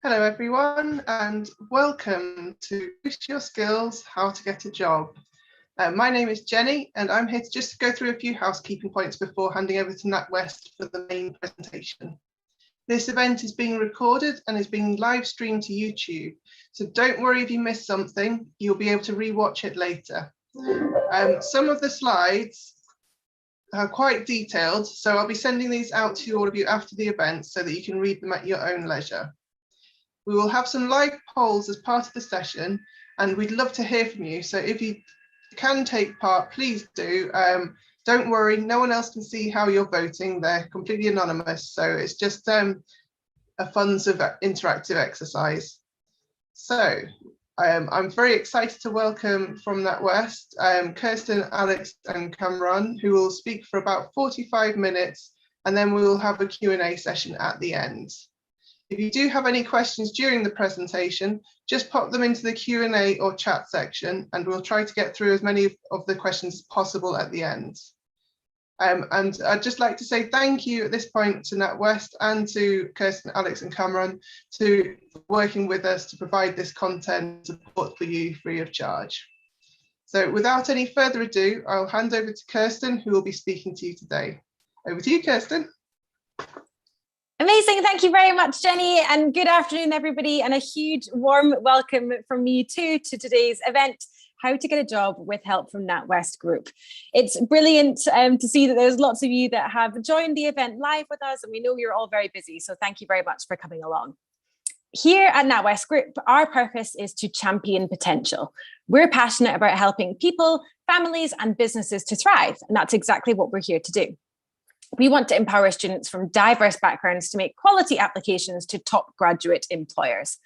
Hello everyone and welcome to Boost Your Skills, How to Get a Job. My name is Jenny and I'm here to just go through a few housekeeping points before handing over to NatWest for the main presentation. This event is being recorded and is being live streamed to YouTube, so don't worry if you missed something, you'll be able to re-watch it later. Some of the slides are quite detailed, so I'll be sending these out to all of you after the event so that you can read them at your own leisure. We will have some live polls as part of the session and we'd love to hear from you. So if you can take part, please do. Don't worry, no one else can see how you're voting. They're completely anonymous. So it's just a fun sort of interactive exercise. So I'm very excited to welcome from NatWest, Kirsten, Alex and Cameron, who will speak for about 45 minutes and then we will have a Q&A session at the end. If you do have any questions during the presentation, just pop them into the Q&A or chat section and we'll try to get through as many of the questions as possible at the end. And I'd just like to say thank you at this point to NatWest and to Kirsten, Alex and Cameron to working with us to provide this content support for you free of charge. So without any further ado, I'll hand over to Kirsten, who will be speaking to you today. Over to you, Kirsten. Amazing. Thank you very much, Jenny, and good afternoon, everybody, and a huge warm welcome from me too to today's event, How to Get a Job with Help from NatWest Group. It's brilliant to see that there's lots of you that have joined the event live with us, and we know you're all very busy, so thank you very much for coming along. Here at NatWest Group, our purpose is to champion potential. We're passionate about helping people, families, and businesses to thrive, and that's exactly what we're here to do. We want to empower students from diverse backgrounds to make quality applications to top graduate employers.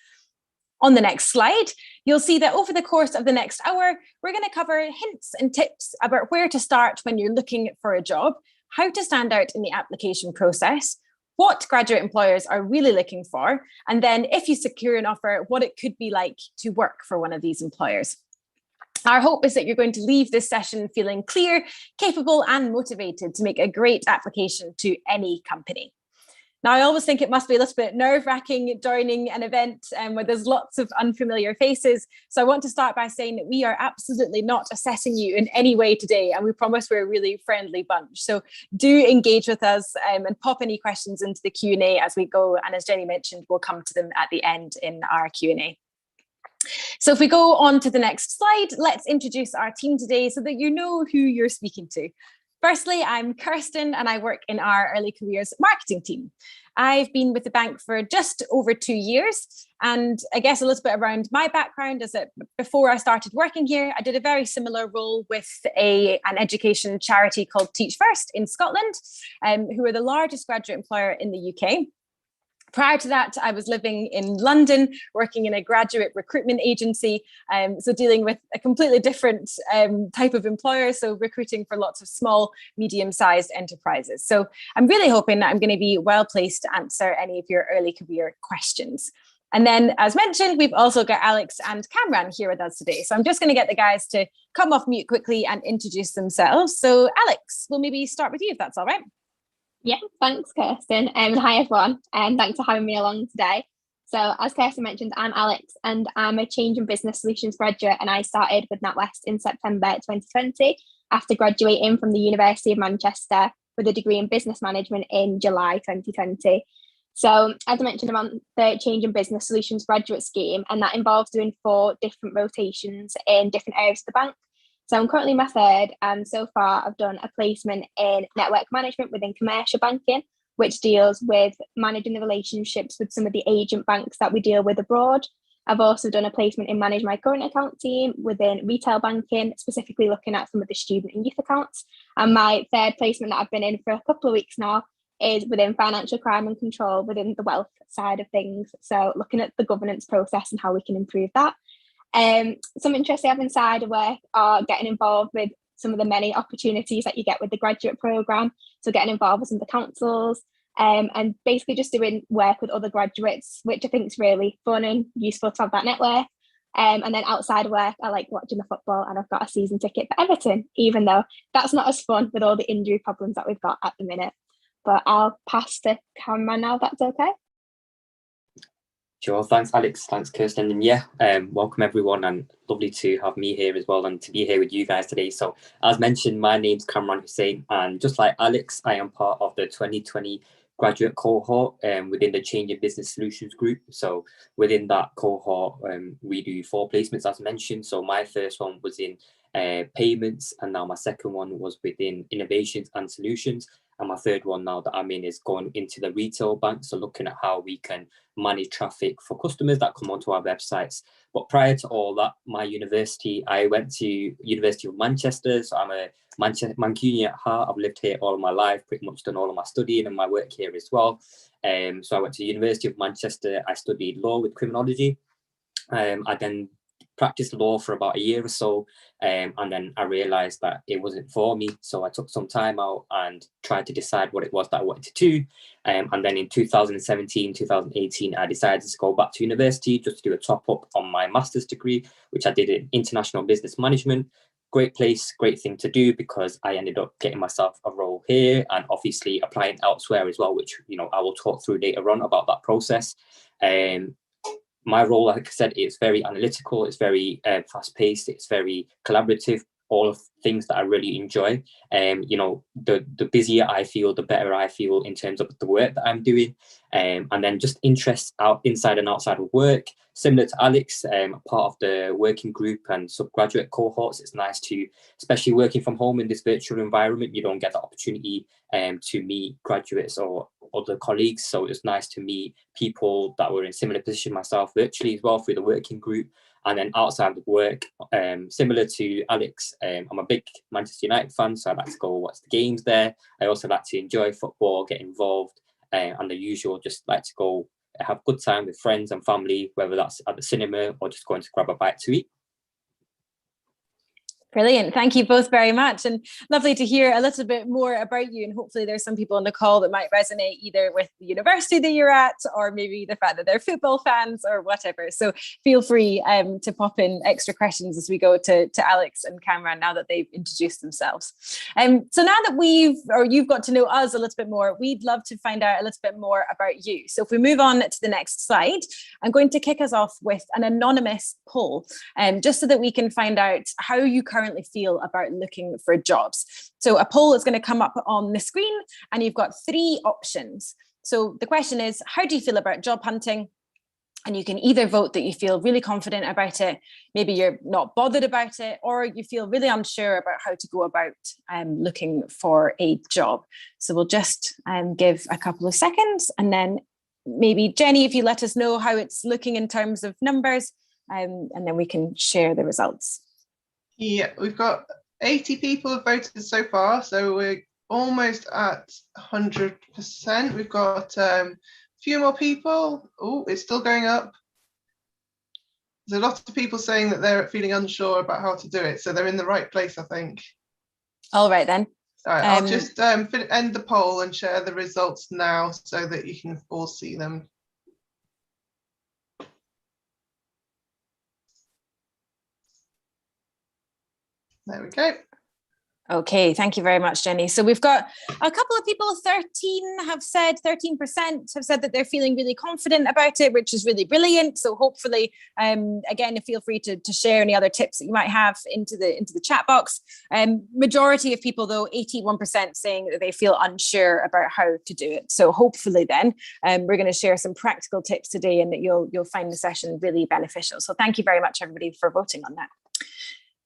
On the next slide, you'll see that over the course of the next hour, we're going to cover hints and tips about where to start when you're looking for a job, how to stand out in the application process, what graduate employers are really looking for, and then if you secure an offer, what it could be like to work for one of these employers. Our hope is that you're going to leave this session feeling clear, capable and motivated to make a great application to any company. Now, I always think it must be a little bit nerve-wracking joining an event where there's lots of unfamiliar faces. So I want to start by saying that we are absolutely not assessing you in any way today, and we promise we're a really friendly bunch. So do engage with us and pop any questions into the Q&A as we go. And as Jenny mentioned, we'll come to them at the end in our Q&A. So if we go on to the next slide, let's introduce our team today so that you know who you're speaking to. Firstly, I'm Kirsten and I work in our early careers marketing team. I've been with the bank for just over 2 years, and I guess a little bit around my background is that before I started working here, I did a very similar role with an education charity called Teach First in Scotland, who are the largest graduate employer in the UK. Prior to that, I was living in London, working in a graduate recruitment agency, so dealing with a completely different type of employer, so recruiting for lots of small, medium-sized enterprises. So I'm really hoping that I'm going to be well placed to answer any of your early career questions. And then, as mentioned, we've also got Alex and Cameron here with us today. So I'm just going to get the guys to come off mute quickly and introduce themselves. So Alex, we'll maybe start with you if that's all right. Yeah, thanks, Kirsten. Hi, everyone, and thanks for having me along today. So as Kirsten mentioned, I'm Alex, and I'm a Change and Business Solutions graduate, and I started with NatWest in September 2020 after graduating from the University of Manchester with a degree in Business Management in July 2020. So as I mentioned, I'm on the Change and Business Solutions graduate scheme, and that involves doing 4 different rotations in different areas of the bank. So I'm currently my third, and so far I've done a placement in network management within commercial banking, which deals with managing the relationships with some of the agent banks that we deal with abroad. I've also done a placement in manage my current account team within retail banking, specifically looking at some of the student and youth accounts. And my third placement that I've been in for a couple of weeks now is within financial crime and control within the wealth side of things. So looking at the governance process and how we can improve that. Some interests I have inside of work are getting involved with some of the many opportunities that you get with the graduate programme. So getting involved with some of the councils and basically just doing work with other graduates, which I think is really fun and useful to have that network. And then outside of work, I like watching the football, and I've got a season ticket for Everton, even though that's not as fun with all the injury problems that we've got at the minute. But I'll pass to Cameron now, if that's okay. Sure, thanks Alex, thanks Kirsten, and yeah, welcome everyone, and lovely to have me here as well and to be here with you guys today. So as mentioned, my name's Cameron Hussein, and just like Alex, I am part of the 2020 graduate cohort within the Change in Business Solutions group. So within that cohort, we do 4 placements as mentioned. So my first one was in payments, and now my second one was within innovations and solutions. And my third one now that I'm in is going into the retail bank. So looking at how we can manage traffic for customers that come onto our websites. But prior to all that, my university, I went to University of Manchester. So I'm a Mancunian at heart. I've lived here all of my life, pretty much done all of my studying and my work here as well. So I went to the University of Manchester. I studied law with criminology. I then practiced law for about a year or so, and then I realized that it wasn't for me. So I took some time out and tried to decide what it was that I wanted to do. And then in 2017, 2018, I decided to go back to university just to do a top up on my master's degree, which I did in international business management. Great place, great thing to do, because I ended up getting myself a role here and obviously applying elsewhere as well, which, you know, I will talk through later on about that process. My role, like I said, is very analytical, it's very fast-paced, it's very collaborative, all of things that I really enjoy. You know, the busier I feel, the better I feel in terms of the work that I'm doing. And then just interests out inside and outside of work. Similar to Alex, part of the working group and subgraduate cohorts. It's nice to, especially working from home in this virtual environment, you don't get the opportunity to meet graduates or other colleagues. So it's nice to meet people that were in similar position myself virtually as well through the working group. And then outside of work, similar to Alex, I'm a big Manchester United fan, so I like to go watch the games there. I also like to enjoy football, get involved, and the usual, just like to go have a good time with friends and family, whether that's at the cinema or just going to grab a bite to eat. Brilliant. Thank you both very much. And lovely to hear a little bit more about you. And hopefully there's some people on the call that might resonate either with the university that you're at, or maybe the fact that they're football fans or whatever. So feel free to pop in extra questions as we go to Alex and Cameron now that they've introduced themselves. So now that you've got to know us a little bit more, we'd love to find out a little bit more about you. So if we move on to the next slide, I'm going to kick us off with an anonymous poll, just so that we can find out how you currently feel about looking for jobs. So a poll is going to come up on the screen, and you've got 3 options. So the question is, how do you feel about job hunting? And you can either vote that you feel really confident about it, maybe you're not bothered about it, or you feel really unsure about how to go about looking for a job. So we'll just give a couple of seconds, and then maybe Jenny, if you let us know how it's looking in terms of numbers, and then we can share the results. Yeah, we've got 80 people have voted so far, so we're almost at 100%. We've got a few more people. Oh, it's still going up. There's a lot of people saying that they're feeling unsure about how to do it, so they're in the right place, I think. All right then. All right, I'll just end the poll and share the results now so that you can all see them. There we go. Okay, thank you very much, Jenny. So we've got a couple of people, 13% have said that they're feeling really confident about it, which is really brilliant. So hopefully, again, feel free to share any other tips that you might have into the chat box. Majority of people, though, 81% saying that they feel unsure about how to do it. So hopefully then, we're going to share some practical tips today, and that you'll find the session really beneficial. So thank you very much, everybody, for voting on that.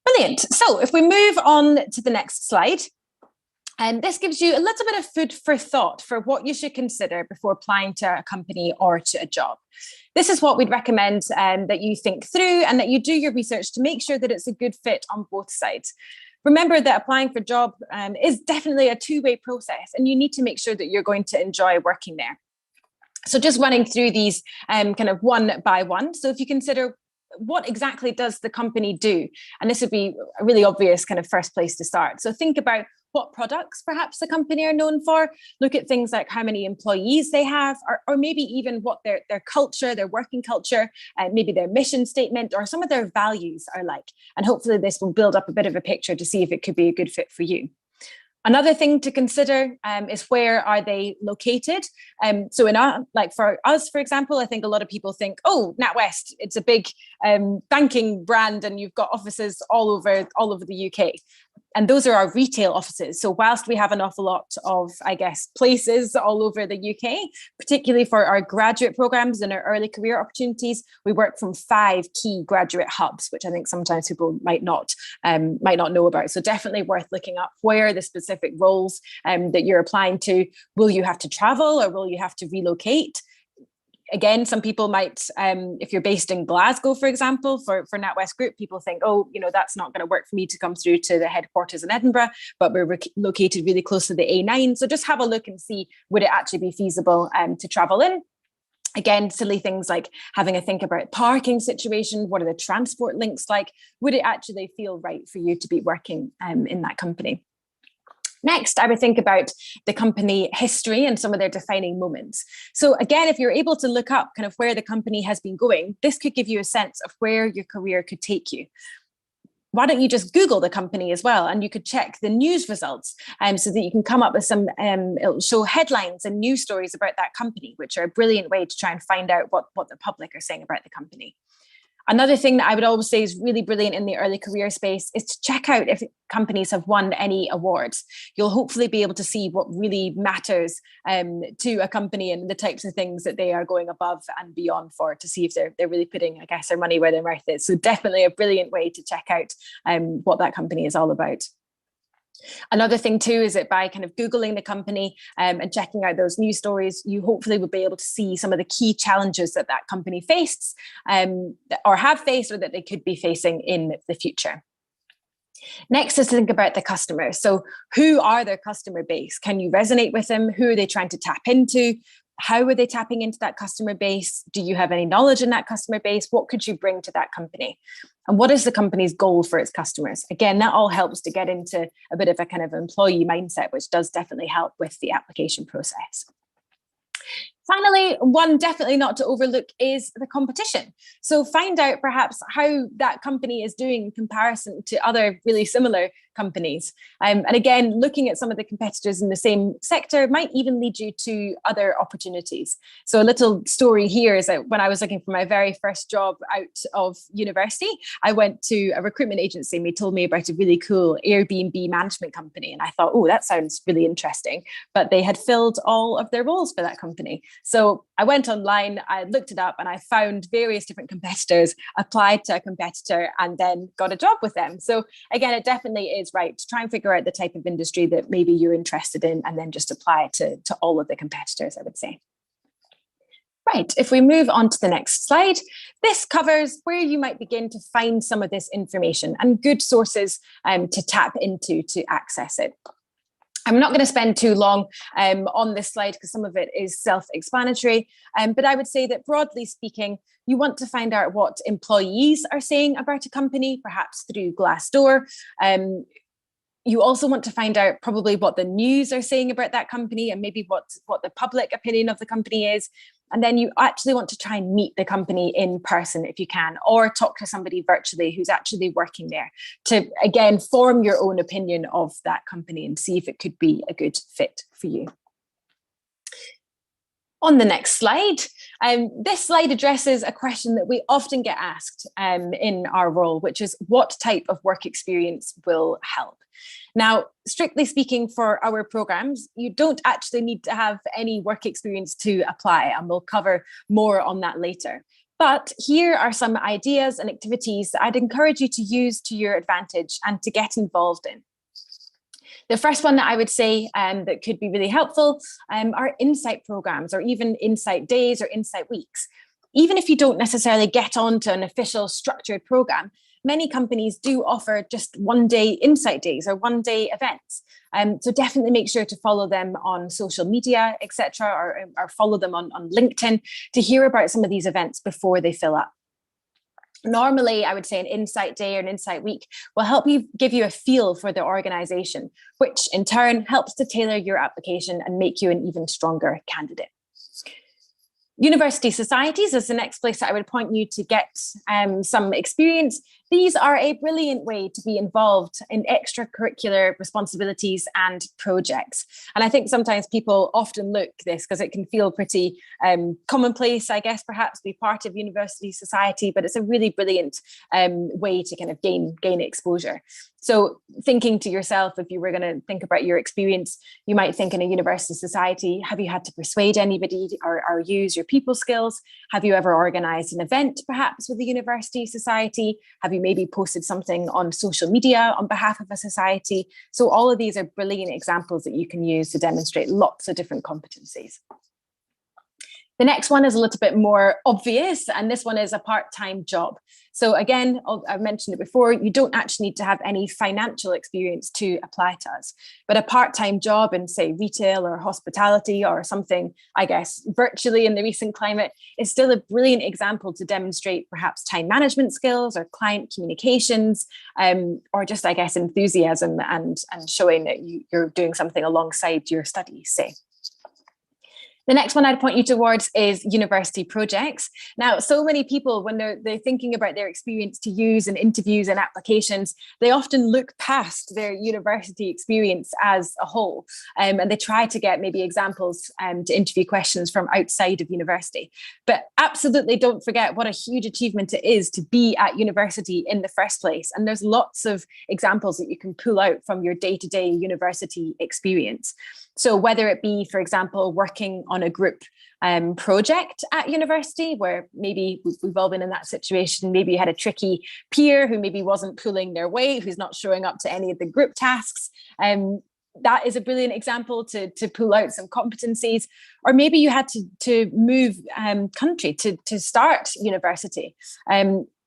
Brilliant. So if we move on to the next slide, and this gives you a little bit of food for thought for what you should consider before applying to a company or to a job. This is what we'd recommend that you think through, and that you do your research to make sure that it's a good fit on both sides. Remember that applying for a job is definitely a two-way process, and you need to make sure that you're going to enjoy working there. So just running through these kind of one by one. So if you consider, what exactly does the company do? And this would be a really obvious kind of first place to start. So think about what products perhaps the company are known for. Look at things like how many employees they have, or maybe even what their culture, their working culture, maybe their mission statement, or some of their values are like. And hopefully this will build up a bit of a picture to see if it could be a good fit for you. Another thing to consider is where are they located? So like for us, for example, I think a lot of people think, oh, NatWest, it's a big banking brand and you've got offices all over the UK. And those are our retail offices. So whilst we have an awful lot of, I guess, places all over the UK, particularly for our graduate programs and our early career opportunities, we work from 5 key graduate hubs, which I think sometimes people might not know about. So definitely worth looking up where the specific roles that you're applying to. Will you have to travel or will you have to relocate? Again, some people might, if you're based in Glasgow, for example, for NatWest Group, people think, oh, that's not going to work for me to come through to the headquarters in Edinburgh, but we're located really close to the A9. So just have a look and see, would it actually be feasible to travel in? Again, silly things like having a think about parking situation. What are the transport links like? Would it actually feel right for you to be working in that company? Next, I would think about the company history and some of their defining moments. So again, if you're able to look up kind of where the company has been going, this could give you a sense of where your career could take you. Why don't you just Google the company as well, and you could check the news results so that you can come up with some, it'll show headlines and news stories about that company, which are a brilliant way to try and find out what the public are saying about the company. Another thing that I would always say is really brilliant in the early career space is to check out if companies have won any awards. You'll hopefully be able to see what really matters to a company and the types of things that they are going above and beyond for, to see if they're really putting, I guess, their money where their mouth is. So definitely a brilliant way to check out what that company is all about. Another thing too is that by kind of Googling the company and checking out those news stories, you hopefully will be able to see some of the key challenges that company faced or have faced or that they could be facing in the future. Next is to think about the customers. So who are their customer base? Can you resonate with them? Who are they trying to tap into? How are they tapping into that customer base? Do you have any knowledge in that customer base? What could you bring to that company? And what is the company's goal for its customers? Again, that all helps to get into a bit of a kind of employee mindset, which does definitely help with the application process. Finally, one definitely not to overlook is the competition. So find out perhaps how that company is doing in comparison to other really similar companies. And again, looking at some of the competitors in the same sector might even lead you to other opportunities. So a little story here is that when I was looking for my very first job out of university, I went to a recruitment agency and they told me about a really cool Airbnb management company. And I thought, oh, that sounds really interesting. But they had filled all of their roles for that company. So I went online, I looked it up and I found various different competitors, applied to a competitor and then got a job with them. So again, it definitely is right to try and figure out the type of industry that maybe you're interested in and then just apply it to all of the competitors, I would say. Right, if we move on to the next slide, this covers where you might begin to find some of this information and good sources to tap into to access it. I'm not going to spend too long on this slide because some of it is self-explanatory, but I would say that broadly speaking, you want to find out what employees are saying about a company, perhaps through Glassdoor. You also want to find out probably what the news are saying about that company and maybe what the public opinion of the company is. And then you actually want to try and meet the company in person if you can, or talk to somebody virtually who's actually working there to, again, form your own opinion of that company and see if it could be a good fit for you. On the next slide, this slide addresses a question that we often get asked in our role, which is what type of work experience will help? Now, strictly speaking, for our programs, you don't actually need to have any work experience to apply, and we'll cover more on that later. But here are some ideas and activities that I'd encourage you to use to your advantage and to get involved in. The first one that I would say that could be really helpful are insight programs or even insight days or insight weeks. Even if you don't necessarily get onto an official structured program, many companies do offer just one-day insight days or one-day events. So definitely make sure to follow them on social media, etc., or follow them on LinkedIn to hear about some of these events before they fill up. Normally, I would say an insight day or an insight week will help you give you a feel for the organization, which in turn helps to tailor your application and make you an even stronger candidate. University societies is the next place that I would point you to get some experience. these are a brilliant way to be involved in extracurricular responsibilities and projects. And I think sometimes people often look this because it can feel pretty commonplace, I guess, perhaps be part of university society, but it's a really brilliant way to kind of gain exposure. So thinking to yourself, if you were going to think about your experience, you might think in a university society, have you had to persuade anybody or use your people skills? Have you ever organized an event perhaps with the university society? Have you maybe posted something on social media on behalf of a society? So all of these are brilliant examples that you can use to demonstrate lots of different competencies. The next one is a little bit more obvious, and this one is a part-time job. So again, I've mentioned it before, you don't actually need to have any financial experience to apply to us, but a part-time job in, say, retail or hospitality or something, I guess, virtually in the recent climate is still a brilliant example to demonstrate perhaps time management skills or client communications, or just, I guess, enthusiasm and showing that you're doing something alongside your studies, say. The next one I'd point you towards is university projects. Now, so many people, when they're thinking about their experience to use in interviews and applications, they often look past their university experience as a whole, and they try to get maybe examples to interview questions from outside of university. But absolutely don't forget what a huge achievement it is to be at university in the first place. And there's lots of examples that you can pull out from your day-to-day university experience. So whether it be, for example, working on a group project at university, where maybe we've all been in that situation, maybe you had a tricky peer who maybe wasn't pulling their weight, who's not showing up to any of the group tasks. That is a brilliant example to pull out some competencies. Or maybe you had to move country to start university.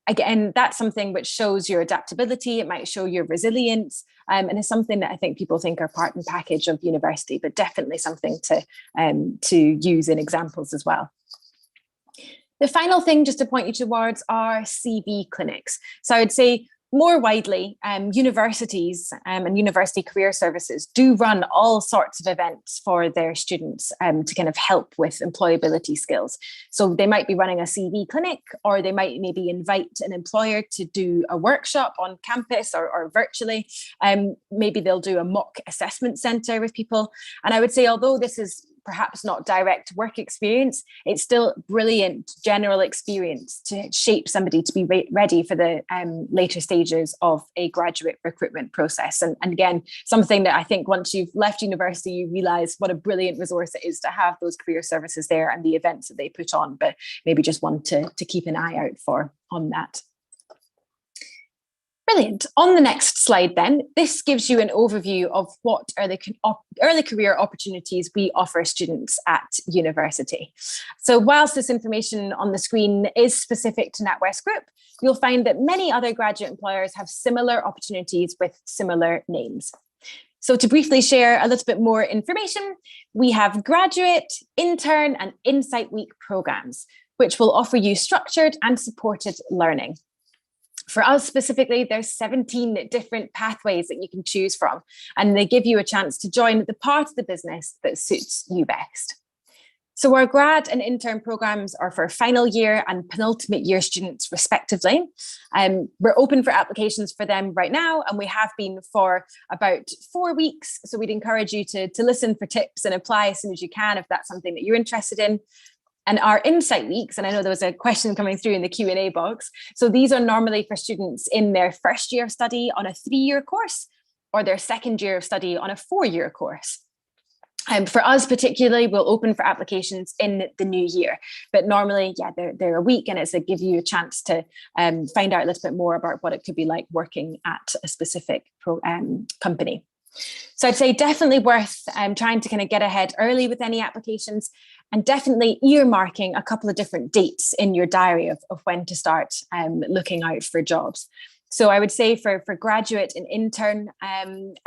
Again, that's something which shows your adaptability. It might show your resilience, and it's something that I think people think are part and package of university, but definitely something to use in examples as well. The final thing just to point you towards are CV clinics. So I would say more widely, universities and university career services do run all sorts of events for their students to kind of help with employability skills. So they might be running a CV clinic, or they might maybe invite an employer to do a workshop on campus or virtually. Maybe they'll do a mock assessment centre with people. And I would say, although this is perhaps not direct work experience, it's still brilliant general experience to shape somebody to be ready for the later stages of a graduate recruitment process. And again, something that I think once you've left university, you realise what a brilliant resource it is to have those career services there and the events that they put on, but maybe just want to keep an eye out for on that. Brilliant. On the next slide then, this gives you an overview of what early career opportunities we offer students at university. So whilst this information on the screen is specific to NatWest Group, you'll find that many other graduate employers have similar opportunities with similar names. So to briefly share a little bit more information, we have graduate, intern and Insight Week programs, which will offer you structured and supported learning. For us specifically, there's 17 different pathways that you can choose from, and they give you a chance to join the part of the business that suits you best. So our grad and intern programs are for final year and penultimate year students respectively. We're open for applications for them right now, and we have been for about 4 weeks. So we'd encourage you to listen for tips and apply as soon as you can if that's something that you're interested in. And our Insight Weeks, and I know there was a question coming through in the Q&A box. So these are normally for students in their first year of study on a 3-year course, or their second year of study on a 4-year course. For us particularly, we'll open for applications in the new year. But normally, yeah, they're a week, and it's to give you a chance to find out a little bit more about what it could be like working at a specific company. So I'd say definitely worth trying to kind of get ahead early with any applications, and definitely earmarking a couple of different dates in your diary of when to start looking out for jobs. So I would say for graduate and intern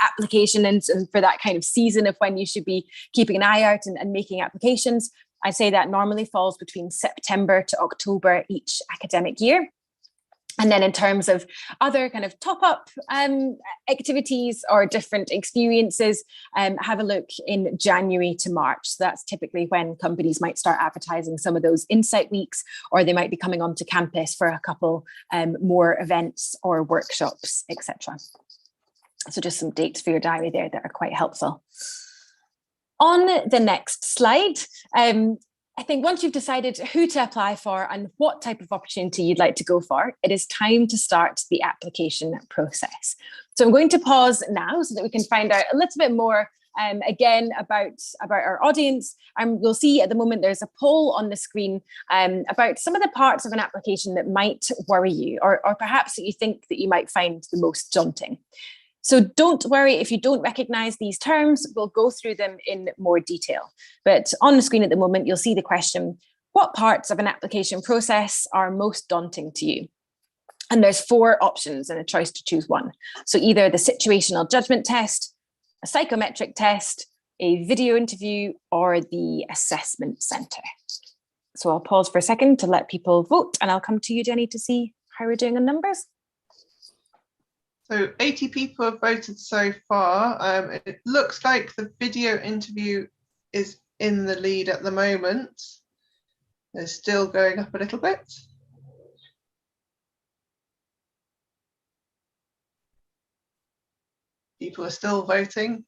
applications, and for that kind of season of when you should be keeping an eye out and making applications, I'd say that normally falls between September to October each academic year. And then in terms of other kind of top-up activities or different experiences, have a look in January to March. So that's typically when companies might start advertising some of those insight weeks, or they might be coming onto campus for a couple more events or workshops, etc. So just some dates for your diary there that are quite helpful. On the next slide, I think once you've decided who to apply for and what type of opportunity you'd like to go for, it is time to start the application process. So I'm going to pause now so that we can find out a little bit more again about our audience. You'll see at the moment there's a poll on the screen about some of the parts of an application that might worry you, or perhaps that you think that you might find the most daunting. So don't worry if you don't recognize these terms, we'll go through them in more detail. But on the screen at the moment, you'll see the question, what parts of an application process are most daunting to you? And there's 4 options and a choice to choose one. So either the situational judgment test, a psychometric test, a video interview, or the assessment center. So I'll pause for a second to let people vote, and I'll come to you, Jenny, to see how we're doing on numbers. So 80 people have voted so far. It looks like the video interview is in the lead at the moment. It's still going up a little bit. People are still voting.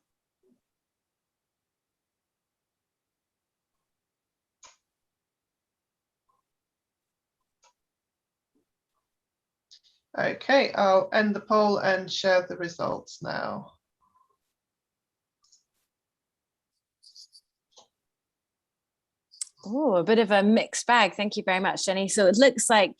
Okay, I'll end the poll and share the results now. Oh, a bit of a mixed bag. Thank you very much, Jenny. So it looks like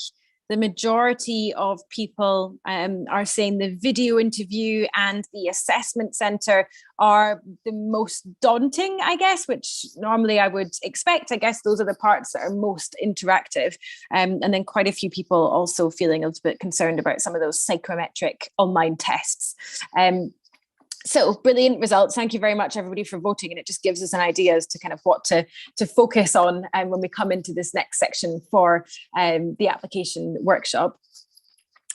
the majority of people are saying the video interview and the assessment center are the most daunting, I guess, which normally I would expect. I guess those are the parts that are most interactive. And then quite a few people also feeling a little bit concerned about some of those psychometric online tests. So brilliant results. Thank you very much, everybody, for voting. And it just gives us an idea as to kind of what to focus on when we come into this next section for the application workshop.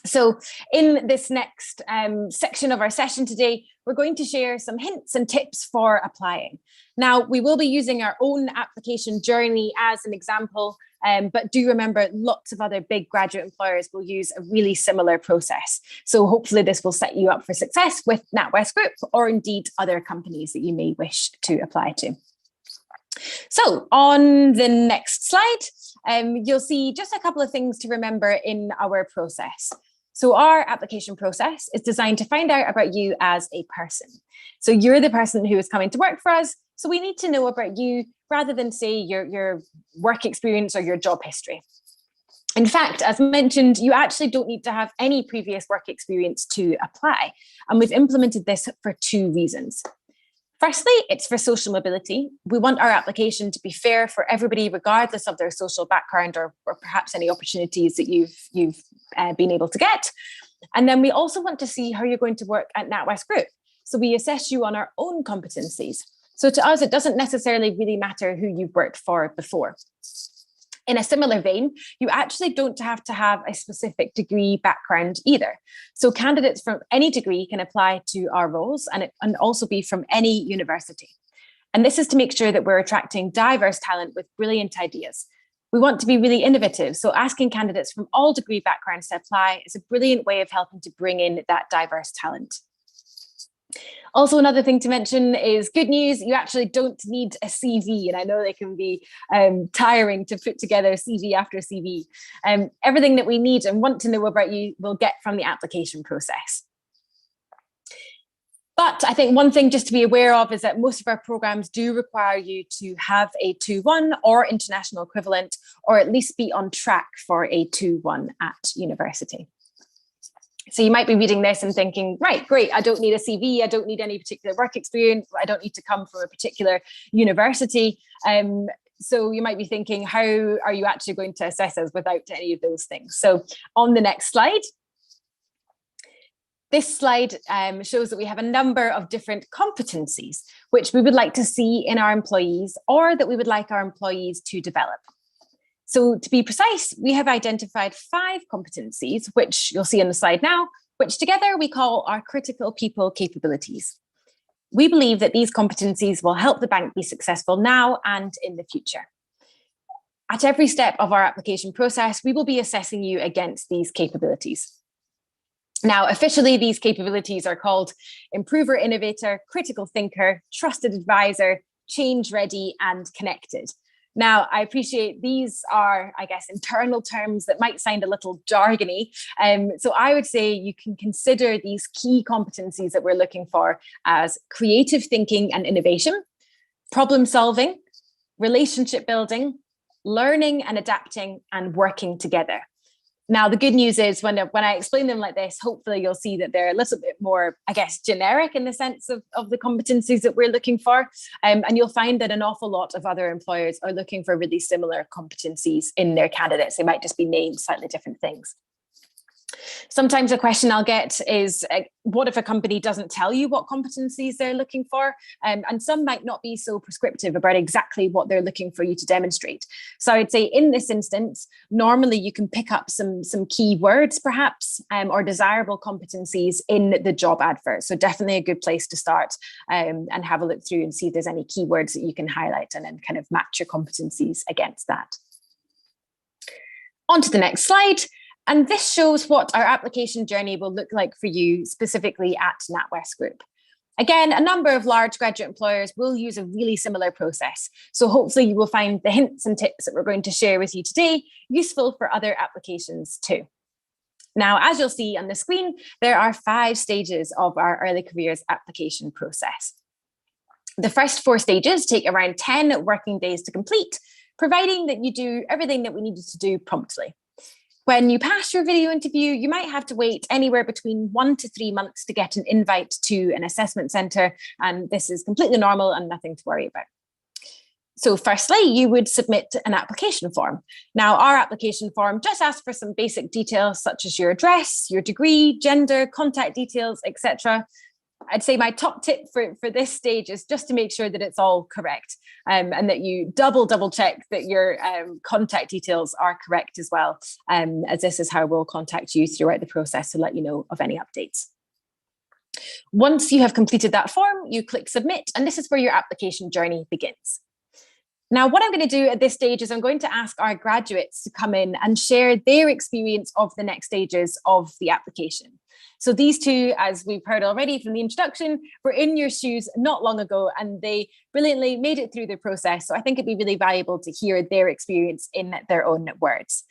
So in this next section of our session today, we're going to share some hints and tips for applying. Now, we will be using our own application journey as an example, but do remember lots of other big graduate employers will use a really similar process. So hopefully this will set you up for success with NatWest Group or indeed other companies that you may wish to apply to. So on the next slide, you'll see just a couple of things to remember in our process. So our application process is designed to find out about you as a person. So you're the person who is coming to work for us. So we need to know about you rather than say your work experience or your job history. In fact, as mentioned, you actually don't need to have any previous work experience to apply. And we've implemented this for 2 reasons. Firstly, it's for social mobility. We want our application to be fair for everybody, regardless of their social background or perhaps any opportunities that you've been able to get. And then we also want to see how you're going to work at NatWest Group. So we assess you on our own competencies. So to us, it doesn't necessarily really matter who you've worked for before. In a similar vein, you actually don't have to have a specific degree background either. So candidates from any degree can apply to our roles and also be from any university. And this is to make sure that we're attracting diverse talent with brilliant ideas. We want to be really innovative. So asking candidates from all degree backgrounds to apply is a brilliant way of helping to bring in that diverse talent. Also, another thing to mention is good news, you actually don't need a CV. And I know they can be tiring to put together CV after CV. Everything that we need and want to know about you we'll get from the application process. But I think one thing just to be aware of is that most of our programs do require you to have a 2-1 or international equivalent, or at least be on track for a 2-1 at university. So you might be reading this and thinking, right, great, I don't need a CV, I don't need any particular work experience, I don't need to come from a particular university. So you might be thinking, how are you actually going to assess us without any of those things? So on the next slide, this slide shows that we have a number of different competencies, which we would like to see in our employees or that we would like our employees to develop. So to be precise, we have identified 5 competencies, which you'll see on the slide now, which together we call our critical people capabilities. We believe that these competencies will help the bank be successful now and in the future. At every step of our application process, we will be assessing you against these capabilities. Now, officially, these capabilities are called improver, innovator, critical thinker, trusted advisor, change ready, and connected. Now, I appreciate these are, I guess, internal terms that might sound a little jargony. So I would say you can consider these key competencies that we're looking for as creative thinking and innovation, problem solving, relationship building, learning and adapting, and working together. Now, the good news is when I explain them like this, hopefully you'll see that they're a little bit more, I guess, generic in the sense of the competencies that we're looking for. And you'll find that an awful lot of other employers are looking for really similar competencies in their candidates. They might just be named slightly different things. Sometimes a question I'll get is, what if a company doesn't tell you what competencies they're looking for? And some might not be so prescriptive about exactly what they're looking for you to demonstrate. So I would say in this instance, normally you can pick up some key words perhaps, or desirable competencies in the job advert. So definitely a good place to start and have a look through and see if there's any keywords that you can highlight and then kind of match your competencies against that. On to the next slide. And this shows what our application journey will look like for you specifically at NatWest Group. Again, a number of large graduate employers will use a really similar process. So hopefully you will find the hints and tips that we're going to share with you today useful for other applications too. Now, as you'll see on the screen, there are 5 stages of our early careers application process. The first 4 stages take around 10 working days to complete, providing that you do everything that we needed to do promptly. When you pass your video interview, you might have to wait anywhere between 1 to 3 months to get an invite to an assessment centre, and this is completely normal and nothing to worry about. So firstly, you would submit an application form. Now, our application form just asks for some basic details such as your address, your degree, gender, contact details, etc. I'd say my top tip for this stage is just to make sure that it's all correct and that you double check that your contact details are correct as well, as this is how we'll contact you throughout the process to let you know of any updates. Once you have completed that form, you click submit, and this is where your application journey begins. Now, what I'm going to do at this stage is I'm going to ask our graduates to come in and share their experience of the next stages of the application. So these two, as we've heard already from the introduction, were in your shoes not long ago, and they brilliantly made it through the process. So I think it'd be really valuable to hear their experience in their own words.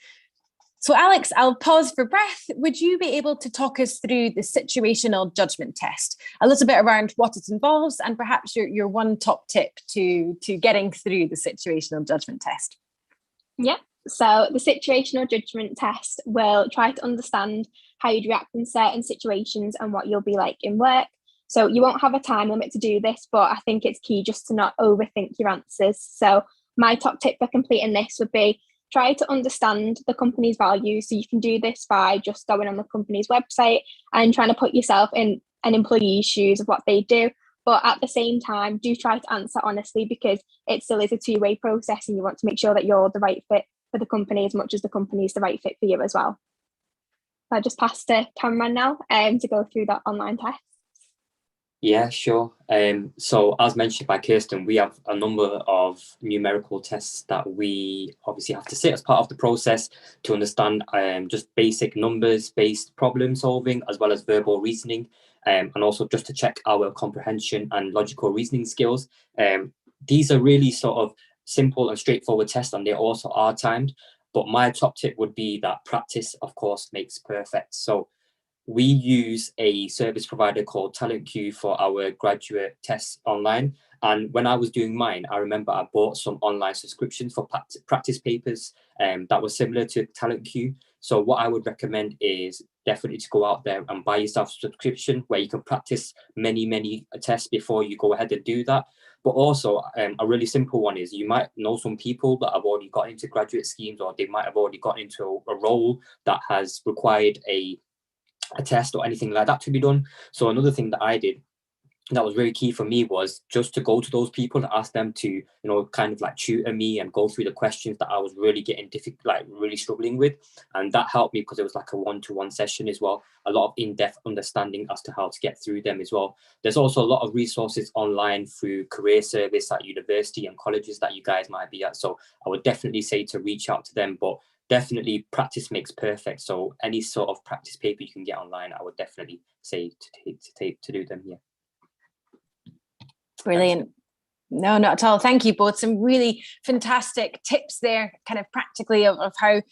So Alex, I'll pause for breath. Would you be able to talk us through the situational judgment test, a little bit around what it involves and perhaps your one top tip to getting through the situational judgment test? Yeah, so the situational judgment test will try to understand how you'd react in certain situations and what you'll be like in work. So you won't have a time limit to do this, but I think it's key just to not overthink your answers. So my top tip for completing this would be try to understand the company's values. So you can do this by just going on the company's website and trying to put yourself in an employee's shoes of what they do. But at the same time, do try to answer honestly, because it still is a two-way process and you want to make sure that you're the right fit for the company as much as the company is the right fit for you as well. I'll just pass to Cameron now to go through that online test. Yeah, sure. So as mentioned by Kirsten, we have a number of numerical tests that we obviously have to sit as part of the process to understand just basic numbers-based problem solving, as well as verbal reasoning, and also just to check our comprehension and logical reasoning skills. These are really sort of simple and straightforward tests, and they also are timed. But my top tip would be that practice, of course, makes perfect. So we use a service provider called Talent Queue for our graduate tests online. And when I was doing mine, I remember I bought some online subscriptions for practice papers that were similar to Talent Queue. So what I would recommend is definitely to go out there and buy yourself a subscription where you can practice many tests before you go ahead and do that. But also a really simple one is you might know some people that have already got into graduate schemes, or they might have already got into a role that has required a test or anything like that to be done. So another thing that I did that was very key for me was just to go to those people and ask them to, kind of like tutor me and go through the questions that I was really getting difficult, like really struggling with. And that helped me because it was like a one-to-one session as well, a lot of in-depth understanding as to how to get through them as well. There's also a lot of resources online through career service at university and colleges that you guys might be at. So I would definitely say to reach out to them, but definitely practice makes perfect. So any sort of practice paper you can get online, I would definitely say to do them. Yeah. Brilliant. No, not at all. Thank you both. Some really fantastic tips there, kind of practically of how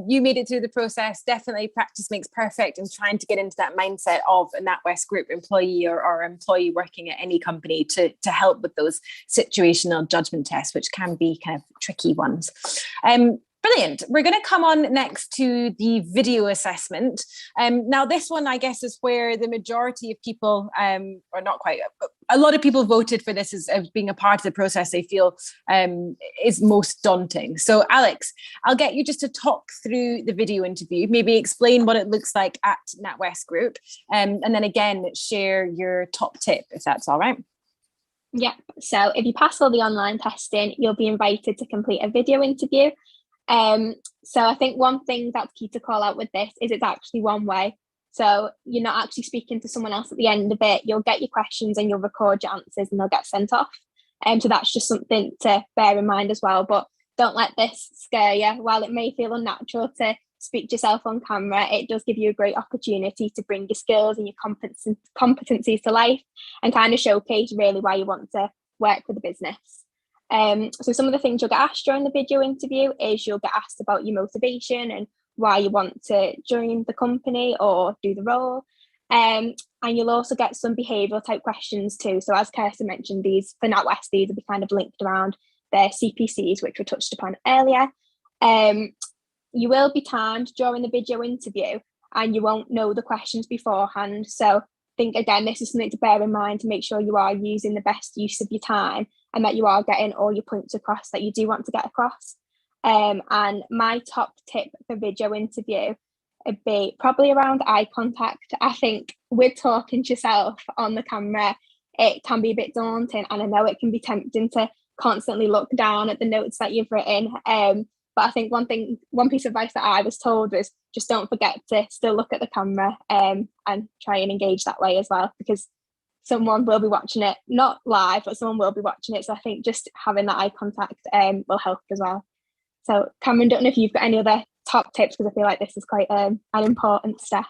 you made it through the process. Definitely practice makes perfect, and trying to get into that mindset of a NatWest Group employee or employee working at any company to help with those situational judgment tests, which can be kind of tricky ones. Brilliant. We're going to come on next to the video assessment. Now, this one, I guess, is where the majority of people, or not quite, a lot of people voted for this as being a part of the process they feel is most daunting. So, Alex, I'll get you just to talk through the video interview, maybe explain what it looks like at NatWest Group, and then again, share your top tip, if that's all right. Yeah. So if you pass all the online testing, you'll be invited to complete a video interview. So I think one thing that's key to call out with this is it's actually one way. So you're not actually speaking to someone else at the end of it. You'll get your questions and you'll record your answers and they'll get sent off. So that's just something to bear in mind as well. But don't let this scare you. While it may feel unnatural to speak to yourself on camera, it does give you a great opportunity to bring your skills and your competencies to life and kind of showcase really why you want to work with the business. So some of the things you'll get asked during the video interview is you'll get asked about your motivation and why you want to join the company or do the role. And you'll also get some behavioural type questions too. So as Kirsten mentioned, these for NatWest, these will be kind of linked around their CPCs, which were touched upon earlier. You will be timed during the video interview and you won't know the questions beforehand. So I think, again, this is something to bear in mind to make sure you are using the best use of your time and that you are getting all your points across that you do want to get across. And my top tip for video interview would be probably around eye contact. I think with talking to yourself on the camera, it can be a bit daunting, and I know it can be tempting to constantly look down at the notes that you've written. But I think one piece of advice that I was told was just don't forget to still look at the camera and try and engage that way as well, because someone will be watching it, not live, but someone will be watching it. So I think just having that eye contact will help as well. So Cameron, don't know if you've got any other top tips, because I feel like this is quite an important step.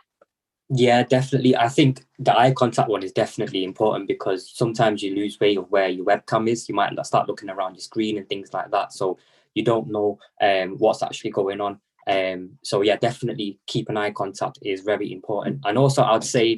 Yeah, definitely. I think the eye contact one is definitely important because sometimes you lose way of where your webcam is. You might start looking around your screen and things like that. So you don't know what's actually going on. So yeah, definitely keep an eye contact is very important. And also I'd say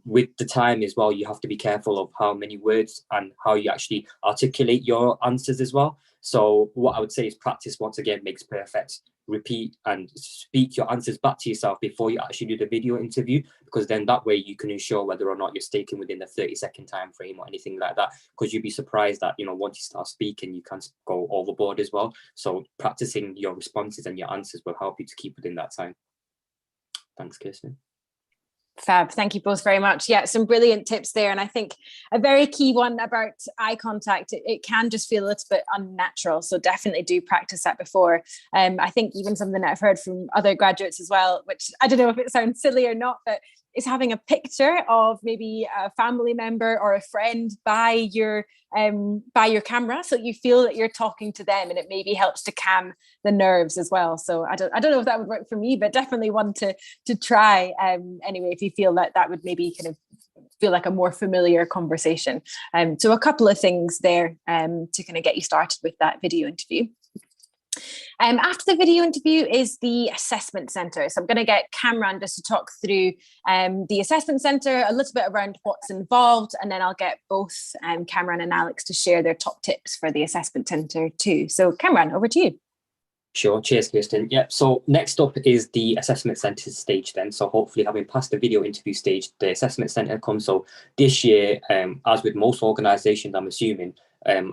with the time as well, you have to be careful of how many words and how you actually articulate your answers as well. So what I would say is practice once again makes perfect. Repeat and speak your answers back to yourself before you actually do the video interview, because then that way you can ensure whether or not you're sticking within the 30-second time frame or anything like that, because you'd be surprised that once you start speaking you can go overboard as well. So practicing your responses and your answers will help you to keep within that time. Thanks, Kirsten. Fab. Thank you both very much. Yeah, some brilliant tips there. And I think a very key one about eye contact, it can just feel a little bit unnatural. So definitely do practice that before. I think even something that I've heard from other graduates as well, which I don't know if it sounds silly or not, but is having a picture of maybe a family member or a friend by your camera, so you feel that you're talking to them, and it maybe helps to calm the nerves as well. So I don't know if that would work for me, but definitely one to try anyway, if you feel that would maybe kind of feel like a more familiar conversation. So a couple of things there to kind of get you started with that video interview. After the video interview is the assessment centre. So I'm going to get Cameron just to talk through the assessment centre, a little bit around what's involved, and then I'll get both Cameron and Alex to share their top tips for the assessment centre too. So Cameron, over to you. Sure. Cheers, Kirsten. Yeah. So next up is the assessment centre stage then. So hopefully having passed the video interview stage, the assessment centre comes. So this year, as with most organisations, I'm assuming,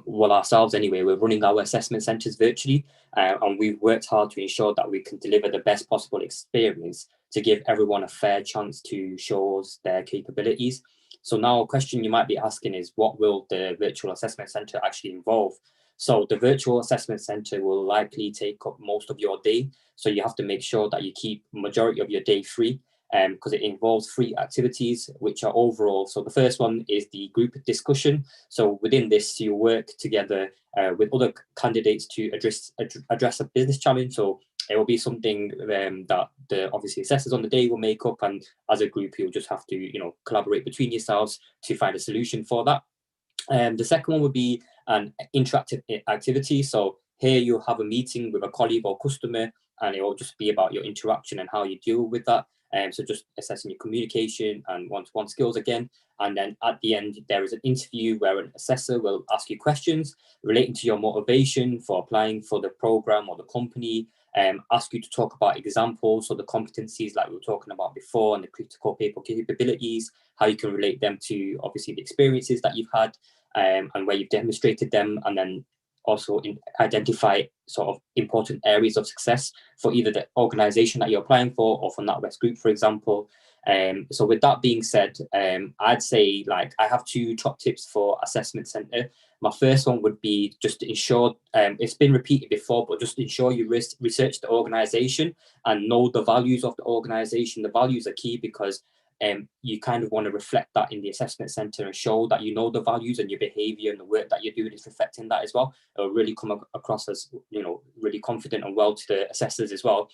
well, ourselves anyway, we're running our assessment centres virtually, and we've worked hard to ensure that we can deliver the best possible experience to give everyone a fair chance to show us their capabilities. So now a question you might be asking is, what will the virtual assessment centre actually involve? So the virtual assessment centre will likely take up most of your day. So you have to make sure that you keep majority of your day free, because it involves 3 activities, which are overall. So the first one is the group discussion. So within this, you work together with other candidates to address a business challenge. So it will be something that the obviously assessors on the day will make up, and as a group, you'll just have to, you know, collaborate between yourselves to find a solution for that. The second one would be an interactive activity. So here you'll have a meeting with a colleague or customer, and it will just be about your interaction and how you deal with that. So just assessing your communication and one-to-one skills again. And then at the end, there is an interview where an assessor will ask you questions relating to your motivation for applying for the program or the company, ask you to talk about examples, so the competencies like we were talking about before, and the critical paper capabilities, how you can relate them to obviously the experiences that you've had, and where you've demonstrated them, and then also identify sort of important areas of success for either the organization that you're applying for or for NatWest Group, for example. So with that being said, I'd say, like, I have 2 top tips for assessment centre. My first one would be just to ensure, it's been repeated before, but just ensure you research the organisation and know the values of the organisation. The values are key because you kind of want to reflect that in the assessment centre and show that you know the values, and your behaviour and the work that you're doing is reflecting that as well. It'll really come across as, you know, really confident and well to the assessors as well.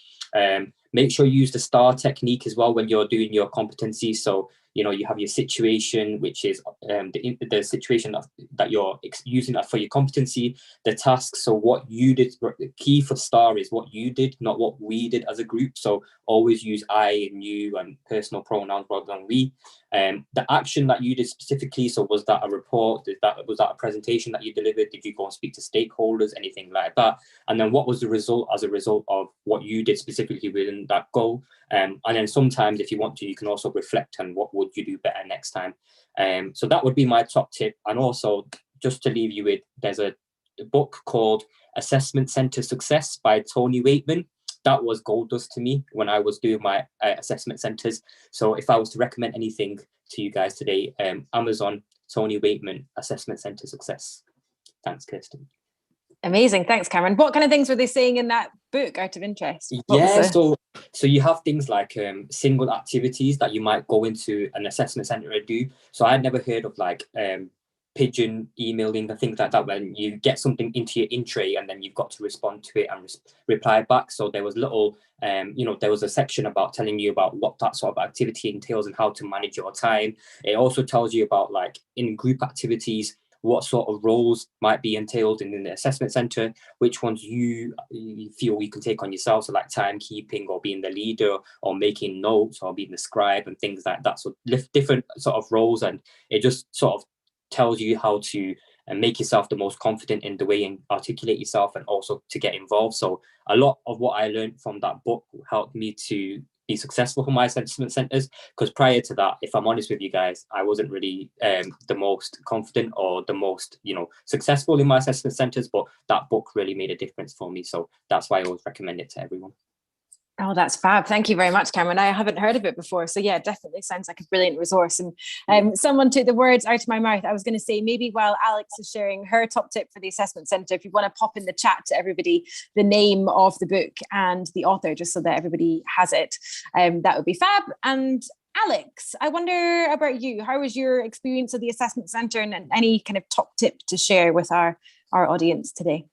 Make sure you use the STAR technique as well when you're doing your competencies. So, you know, you have your situation, which is the situation that you're using for your competency, the task. So what you did, the key for STAR is what you did, not what we did as a group. So always use I and you and personal pronouns rather than we. The action that you did specifically, so was that a report? Was that a presentation that you delivered? Did you go and speak to stakeholders, anything like that? And then what was the result as a result of what you did specifically within that goal? And then sometimes, if you want to, you can also reflect on what would you do better next time. So that would be my top tip. And also, just to leave you with, there's a book called Assessment Centre Success by Tony Waitman. That was gold dust to me when I was doing my assessment centres. So if I was to recommend anything to you guys today, Amazon, Tony Waitman, Assessment Centre Success. Thanks, Kirsten. Amazing. Thanks, Cameron. What kind of things were they saying in that book, out of interest? So you have things like single activities that you might go into an assessment centre and do. So I'd never heard of like pigeon emailing and things like that, when you get something into your in tray and then you've got to respond to it and reply back. So there was little, there was a section about telling you about what that sort of activity entails and how to manage your time. It also tells you about, like, in group activities, what sort of roles might be entailed in the assessment centre, which ones you feel you can take on yourself, so like timekeeping or being the leader or making notes or being the scribe and things like that. So different sort of roles, and it just sort of tells you how to make yourself the most confident in the way and articulate yourself, and also to get involved. So a lot of what I learned from that book helped me to be successful for my assessment centres, because prior to that, if I'm honest with you guys, I wasn't really the most confident or the most, successful in my assessment centres, but that book really made a difference for me. So that's why I always recommend it to everyone. Oh, that's fab. Thank you very much, Cameron. I haven't heard of it before. So yeah, definitely sounds like a brilliant resource. And someone took the words out of my mouth. I was going to say, maybe while Alex is sharing her top tip for the assessment centre, if you want to pop in the chat to everybody the name of the book and the author, just so that everybody has it, that would be fab. And Alex, I wonder about you. How was your experience of the assessment centre, and any kind of top tip to share with our audience today?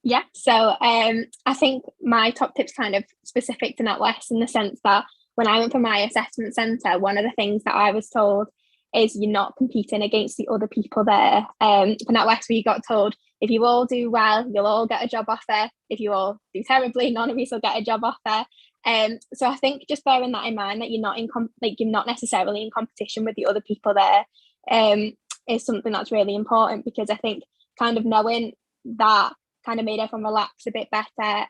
Yeah, so I think my top tip's kind of specific to NatWest, in the sense that when I went for my assessment centre, one of the things that I was told is you're not competing against the other people there. For NatWest, we got told, if you all do well, you'll all get a job offer. If you all do terribly, none of you will get a job offer. So I think just bearing that in mind, that you're not you're not necessarily in competition with the other people there, is something that's really important, because I think kind of knowing that kind of made everyone relax a bit better.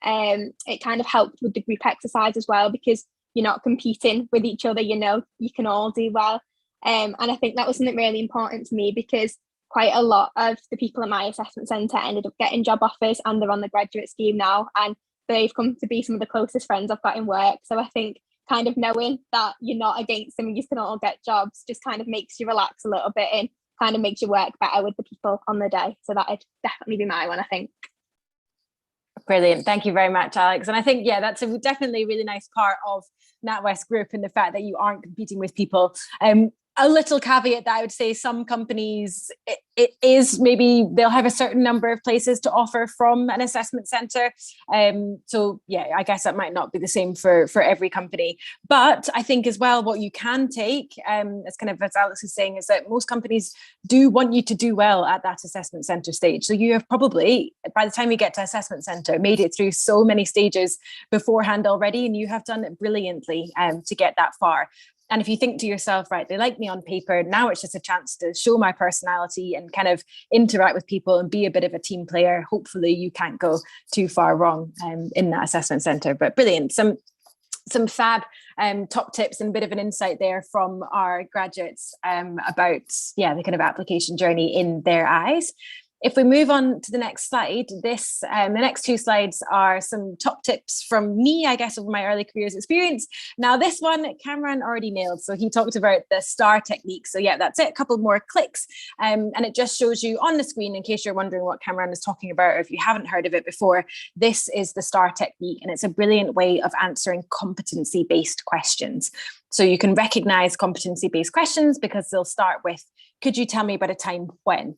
It kind of helped with the group exercise as well, because you're not competing with each other, you can all do well. And I think that was something really important to me, because quite a lot of the people at my assessment centre ended up getting job offers, and they're on the graduate scheme now, and they've come to be some of the closest friends I've got in work. So I think kind of knowing that you're not against them and you can all get jobs just kind of makes you relax a little bit and kind of makes you work better with the people on the day. So that'd definitely be my one, I think. Brilliant. Thank you very much, Alex. And I think, yeah, that's definitely a really nice part of NatWest Group, and the fact that you aren't competing with people. A little caveat that I would say, some companies, it is maybe they'll have a certain number of places to offer from an assessment centre. So yeah, I guess that might not be the same for every company. But I think as well, what you can take, as kind of as Alex is saying, is that most companies do want you to do well at that assessment centre stage. So you have probably, by the time you get to assessment centre, made it through so many stages beforehand already, and you have done it brilliantly to get that far. And if you think to yourself, right, they like me on paper, now it's just a chance to show my personality and kind of interact with people and be a bit of a team player, hopefully you can't go too far wrong in that assessment centre. But brilliant. Some fab top tips and a bit of an insight there from our graduates about, the kind of application journey in their eyes. If we move on to the next slide, the next two slides are some top tips from me, I guess, over my early careers experience. Now, this one, Cameron already nailed. So he talked about the STAR technique. So yeah, that's it, a couple more clicks. And it just shows you on the screen, in case you're wondering what Cameron is talking about, or if you haven't heard of it before, this is the STAR technique. And it's a brilliant way of answering competency-based questions. So you can recognize competency-based questions because they'll start with, could you tell me about a time when?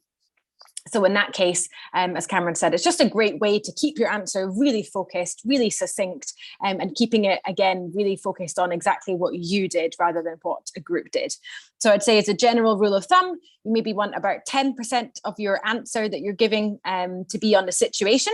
So in that case, as Cameron said, it's just a great way to keep your answer really focused, really succinct, and keeping it, again, really focused on exactly what you did rather than what a group did. So I'd say as a general rule of thumb, you maybe want about 10% of your answer that you're giving to be on the situation.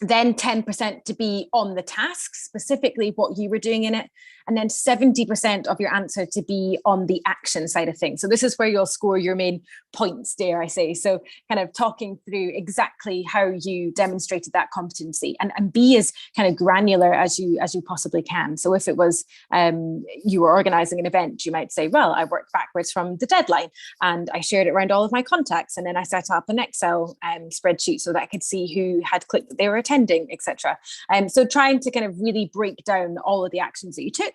Then 10% to be on the task, specifically what you were doing in it, and then 70% of your answer to be on the action side of things. So this is where you'll score your main points, dare I say. So kind of talking through exactly how you demonstrated that competency, and be as kind of granular as you possibly can. So if it was you were organizing an event, you might say, well, I worked backwards from the deadline and I shared it around all of my contacts, and then I set up an Excel spreadsheet so that I could see who had clicked that they were attending, etc. So trying to kind of really break down all of the actions that you took.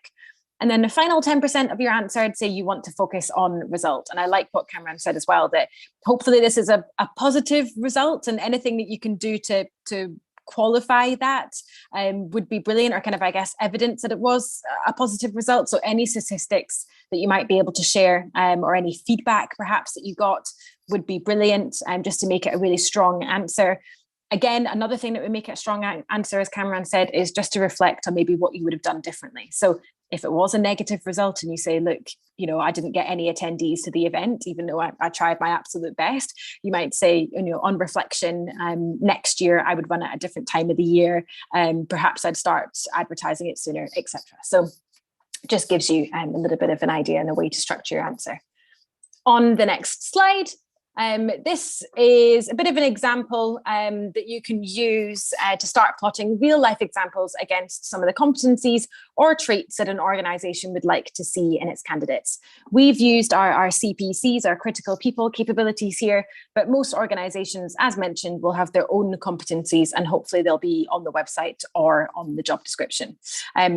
And then the final 10% of your answer, I'd say you want to focus on result. And I like what Cameron said as well, that hopefully this is a positive result, and anything that you can do to qualify that would be brilliant, or kind of, I guess, evidence that it was a positive result. So any statistics that you might be able to share, or any feedback perhaps that you got, would be brilliant, just to make it a really strong answer. Again, another thing that would make it a strong answer, as Cameron said, is just to reflect on maybe what you would have done differently. So if it was a negative result and you say, look, I didn't get any attendees to the event, even though I tried my absolute best, you might say, on reflection, next year I would run at a different time of the year. Perhaps I'd start advertising it sooner, etc. So just gives you a little bit of an idea and a way to structure your answer. On the next slide, this is a bit of an example that you can use to start plotting real life examples against some of the competencies or traits that an organisation would like to see in its candidates. We've used our CPCs, our critical people capabilities here, but most organisations, as mentioned, will have their own competencies, and hopefully they'll be on the website or on the job description.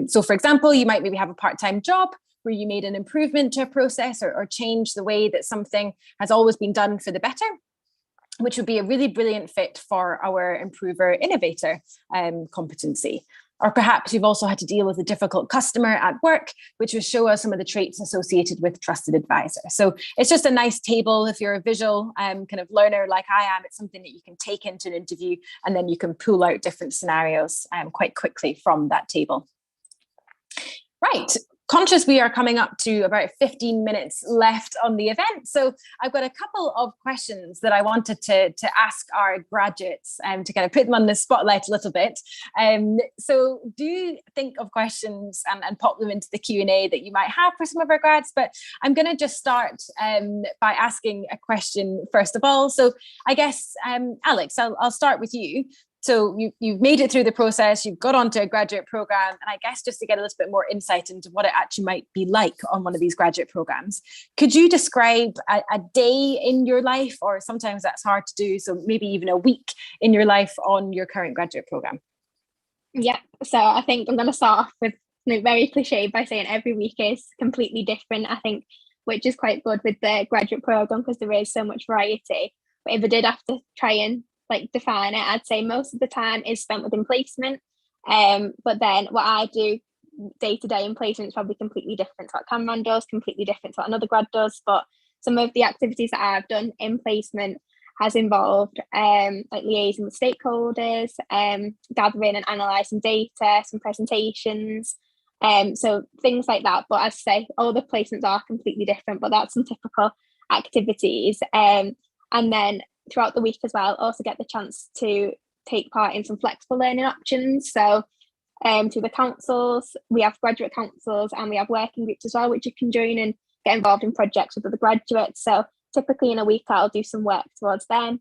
So for example, you might maybe have a part-time job where you made an improvement to a process, or change the way that something has always been done for the better, which would be a really brilliant fit for our improver innovator competency. Or perhaps you've also had to deal with a difficult customer at work, which will show us some of the traits associated with trusted advisor. So it's just a nice table. If you're a visual kind of learner like I am, it's something that you can take into an interview, and then you can pull out different scenarios quite quickly from that table. Right. Conscious we are coming up to about 15 minutes left on the event. So I've got a couple of questions that I wanted to ask our graduates to kind of put them on the spotlight a little bit. So do think of questions and pop them into the Q&A that you might have for some of our grads. But I'm going to just start by asking a question first of all. So I guess, Alex, I'll start with you. So you've made it through the process, you've got onto a graduate program, and I guess just to get a little bit more insight into what it actually might be like on one of these graduate programs, could you describe a day in your life, or sometimes that's hard to do, so maybe even a week in your life on your current graduate program? Yeah, so I think I'm going to start off with very cliche by saying every week is completely different, I think, which is quite good with the graduate program because there is so much variety. But if I did have to try and like define it, I'd say most of the time is spent within placement. But then what I do day to day in placement is probably completely different to what Cameron does, completely different to what another grad does. But some of the activities that I've done in placement has involved like liaising with stakeholders, gathering and analysing data, some presentations, so things like that. But as I say, all the placements are completely different, but that's some typical activities. And then throughout the week as well, also get the chance to take part in some flexible learning options. So to the councils, we have graduate councils and we have working groups as well, which you can join and get involved in projects with other graduates. So typically in a week, I'll do some work towards them.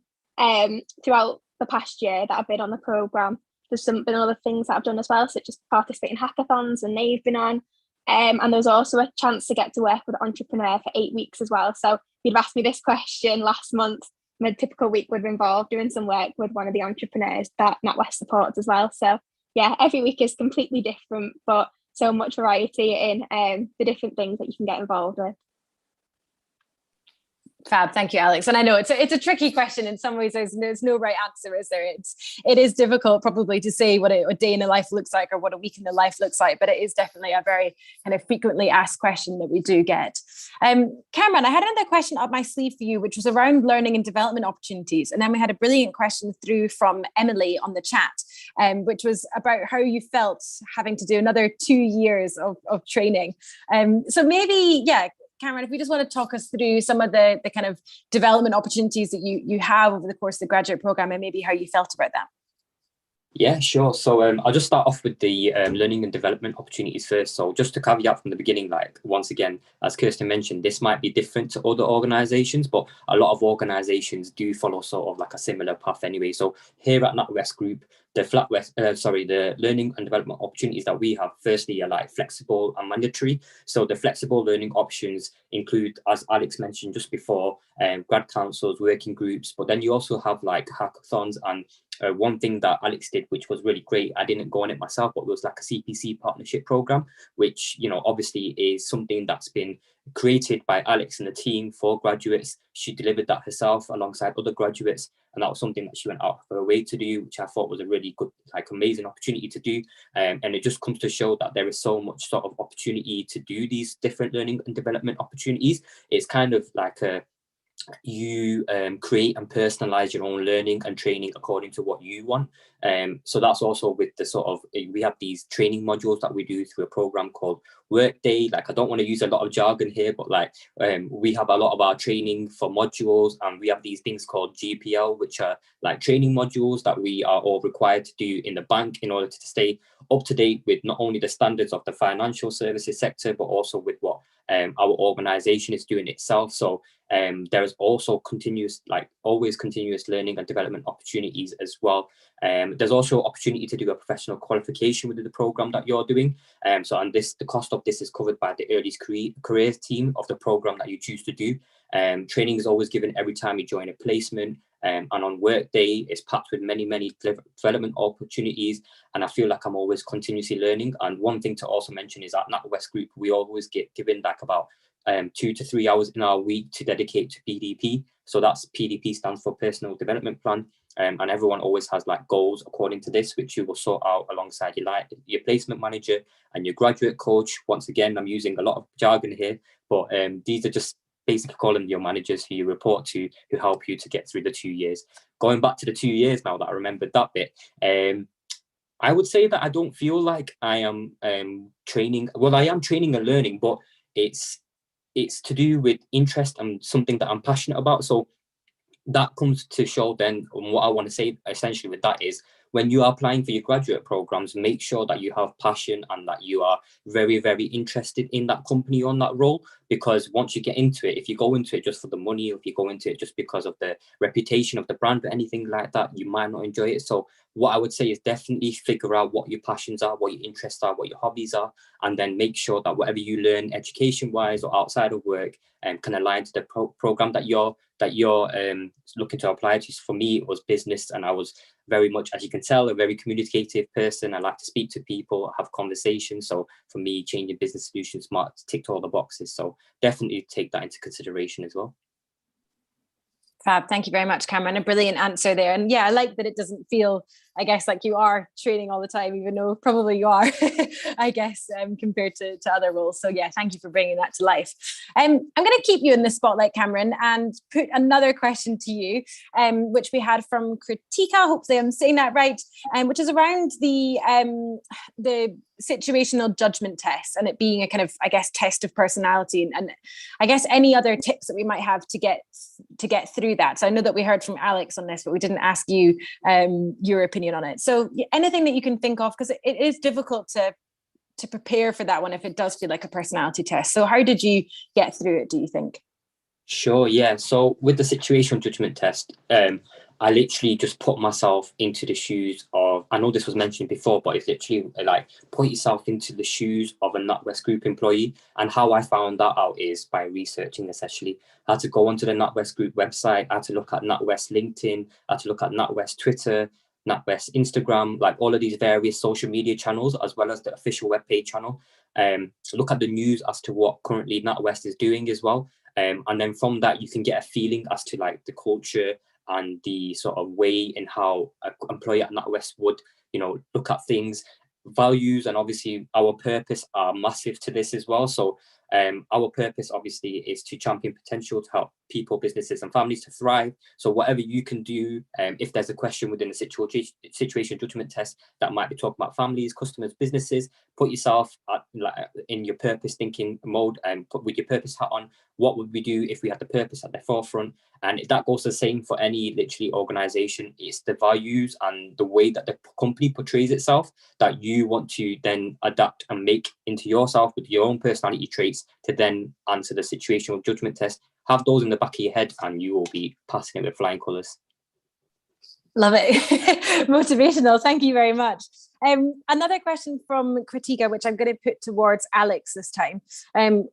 Throughout the past year that I've been on the programme, there's been other things that I've done as well, such as participate in hackathons, and they've been on. And there's also a chance to get to work with an entrepreneur for 8 weeks as well. So if you'd asked me this question last month, my typical week would involve doing some work with one of the entrepreneurs that NatWest supports as well. So yeah, every week is completely different, but so much variety in the different things that you can get involved with. Fab, thank you, Alex. And I know it's a tricky question in some ways. There's no right answer, is there? It is difficult probably to say what a day in a life looks like or what a week in the life looks like, but it is definitely a very kind of frequently asked question that we do get. Cameron, I had another question up my sleeve for you, which was around learning and development opportunities. And then we had a brilliant question through from Emily on the chat, which was about how you felt having to do another 2 years of training. So maybe, yeah, Cameron, if we just want to talk us through some of the kind of development opportunities that you have over the course of the graduate program and maybe how you felt about that. Yeah, sure. So I'll just start off with the learning and development opportunities first. So just to caveat from the beginning, like once again, as Kirsten mentioned, this might be different to other organizations, but a lot of organizations do follow sort of like a similar path anyway. So here at NatWest Group, the learning and development opportunities that we have firstly are like flexible and mandatory. So the flexible learning options include, as Alex mentioned just before, grad councils, working groups, but then you also have like hackathons. And one thing that Alex did, which was really great, I didn't go on it myself, but it was like a CPC partnership program, which, you know, obviously is something that's been created by Alex and the team for graduates. She delivered that herself alongside other graduates, and that was something that she went out of her way to do, which I thought was a really good, like amazing opportunity to do. And it just comes to show that there is so much sort of opportunity to do these different learning and development opportunities. It's kind of like you create and personalize your own learning and training according to what you want. So that's also with the sort of, we have these training modules that we do through a program called Workday. Like, I don't want to use a lot of jargon here, but like we have a lot of our training for modules, and we have these things called GPL, which are like training modules that we are all required to do in the bank in order to stay up to date with not only the standards of the financial services sector, but also with what our organization is doing itself. So there is also continuous learning and development opportunities as well. There's also opportunity to do a professional qualification within the program that you're doing. The cost of this is covered by the early careers team of the program that you choose to do. Training is always given every time you join a placement. And on Workday, it's packed with many, many development opportunities. And I feel like I'm always continuously learning. And one thing to also mention is at NatWest Group, we always get given like about 2 to 3 hours in our week to dedicate to PDP. So that's PDP stands for Personal Development Plan. And everyone always has like goals according to this, which you will sort out alongside your placement manager and your graduate coach. Once again, I'm using a lot of jargon here, but these are just basically calling your managers who you report to, who help you to get through the 2 years. Going back to the 2 years now that I remembered that bit, I would say that I don't feel like I am training. Well, I am training and learning, but it's to do with interest and something that I'm passionate about. So that comes to show then, what I want to say essentially with that is, when you are applying for your graduate programs, make sure that you have passion and that you are very, very interested in that company on that role. Because once you get into it, if you go into it just for the money, or if you go into it just because of the reputation of the brand or anything like that, you might not enjoy it. So what I would say is definitely figure out what your passions are, what your interests are, what your hobbies are, and then make sure that whatever you learn education-wise or outside of work, can align to the program that you're looking to apply to. For me, it was business, and I was very much, as you can tell, a very communicative person. I like to speak to people, have conversations. So for me, changing business solutions smart ticked all the boxes. So definitely take that into consideration as well. Fab. Thank you very much, Cameron. A brilliant answer there. And yeah, I like that it doesn't feel, I guess, like you are training all the time, even though probably you are, I guess, compared to other roles. So yeah, thank you for bringing that to life. I'm going to keep you in the spotlight, Cameron, and put another question to you, which we had from Kritika, hopefully I'm saying that right, which is around the situational judgment test, and it being a kind of, I guess, test of personality, and I guess any other tips that we might have to get through that. So I know that we heard from Alex on this, but we didn't ask you your opinion on it. So anything that you can think of, because it is difficult to prepare for that one if it does feel like a personality test. So how did you get through it, do you think? Sure, yeah. So with the situational judgment test, I literally just put myself into the shoes of, I know this was mentioned before, but it's literally like put yourself into the shoes of a NatWest Group employee. And how I found that out is by researching, essentially. I had to go onto the NatWest Group website, I had to look at NatWest LinkedIn, I had to look at NatWest Twitter, NatWest Instagram, like all of these various social media channels, as well as the official webpage channel. So look at the news as to what currently NatWest is doing as well. And then from that, you can get a feeling as to like the culture and the sort of way in how an employee at NatWest would, look at things. Values and obviously our purpose are massive to this as well. So our purpose obviously is to champion potential, to help people, businesses and families to thrive. So whatever you can do, if there's a question within the situation judgment test that might be talking about families, customers, businesses, put yourself in your purpose thinking mode and put with your purpose hat on. What would we do if we had the purpose at the forefront? And that goes the same for any literally organization. It's the values and the way that the company portrays itself that you want to then adapt and make into yourself with your own personality traits to then answer the situational judgment test. Have those in the back of your head and you will be passing it with flying colours. Love it. Motivational. Thank you very much. Another question from Kritika, which I'm going to put towards Alex this time.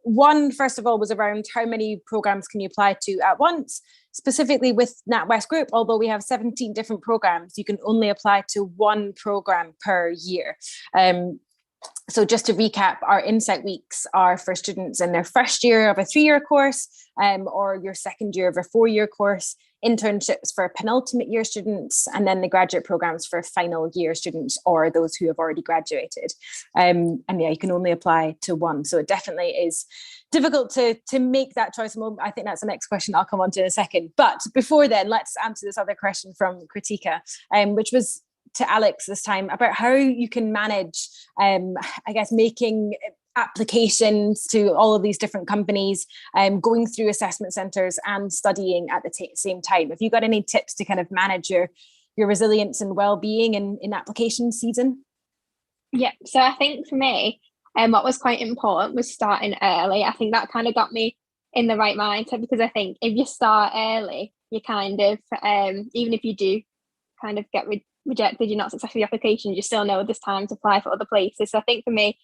One, first of all, was around how many programs can you apply to at once? Specifically with NatWest Group, although we have 17 different programs, you can only apply to one program per year. So just to recap, our Insight Weeks are for students in their first year of a 3-year course or your second year of a 4-year course, internships for penultimate year students, and then the graduate programs for final year students or those who have already graduated. And yeah, you can only apply to one. So it definitely is difficult to make that choice. I think that's the next question I'll come on to in a second. But before then, let's answer this other question from Kritika, which was to Alex this time about how you can manage, I guess, making applications to all of these different companies, going through assessment centres and studying at the same time. Have you got any tips to kind of manage your resilience and well-being in application season? Yeah, so I think for me, what was quite important was starting early. I think that kind of got me in the right mindset, because I think if you start early, you kind of, even if you do kind of get rejected, you're not successful with the application, you still know there's time to apply for other places. So I think for me,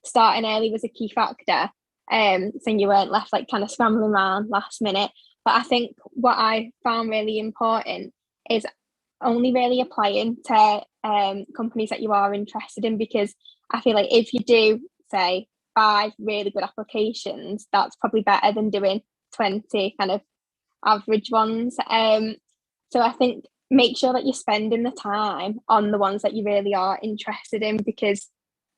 starting early was a key factor, so you weren't left like kind of scrambling around last minute. But I think what I found really important is only really applying to companies that you are interested in, because I feel like if you do say 5 really good applications, that's probably better than doing 20 kind of average ones. So I think make sure that you're spending the time on the ones that you really are interested in, because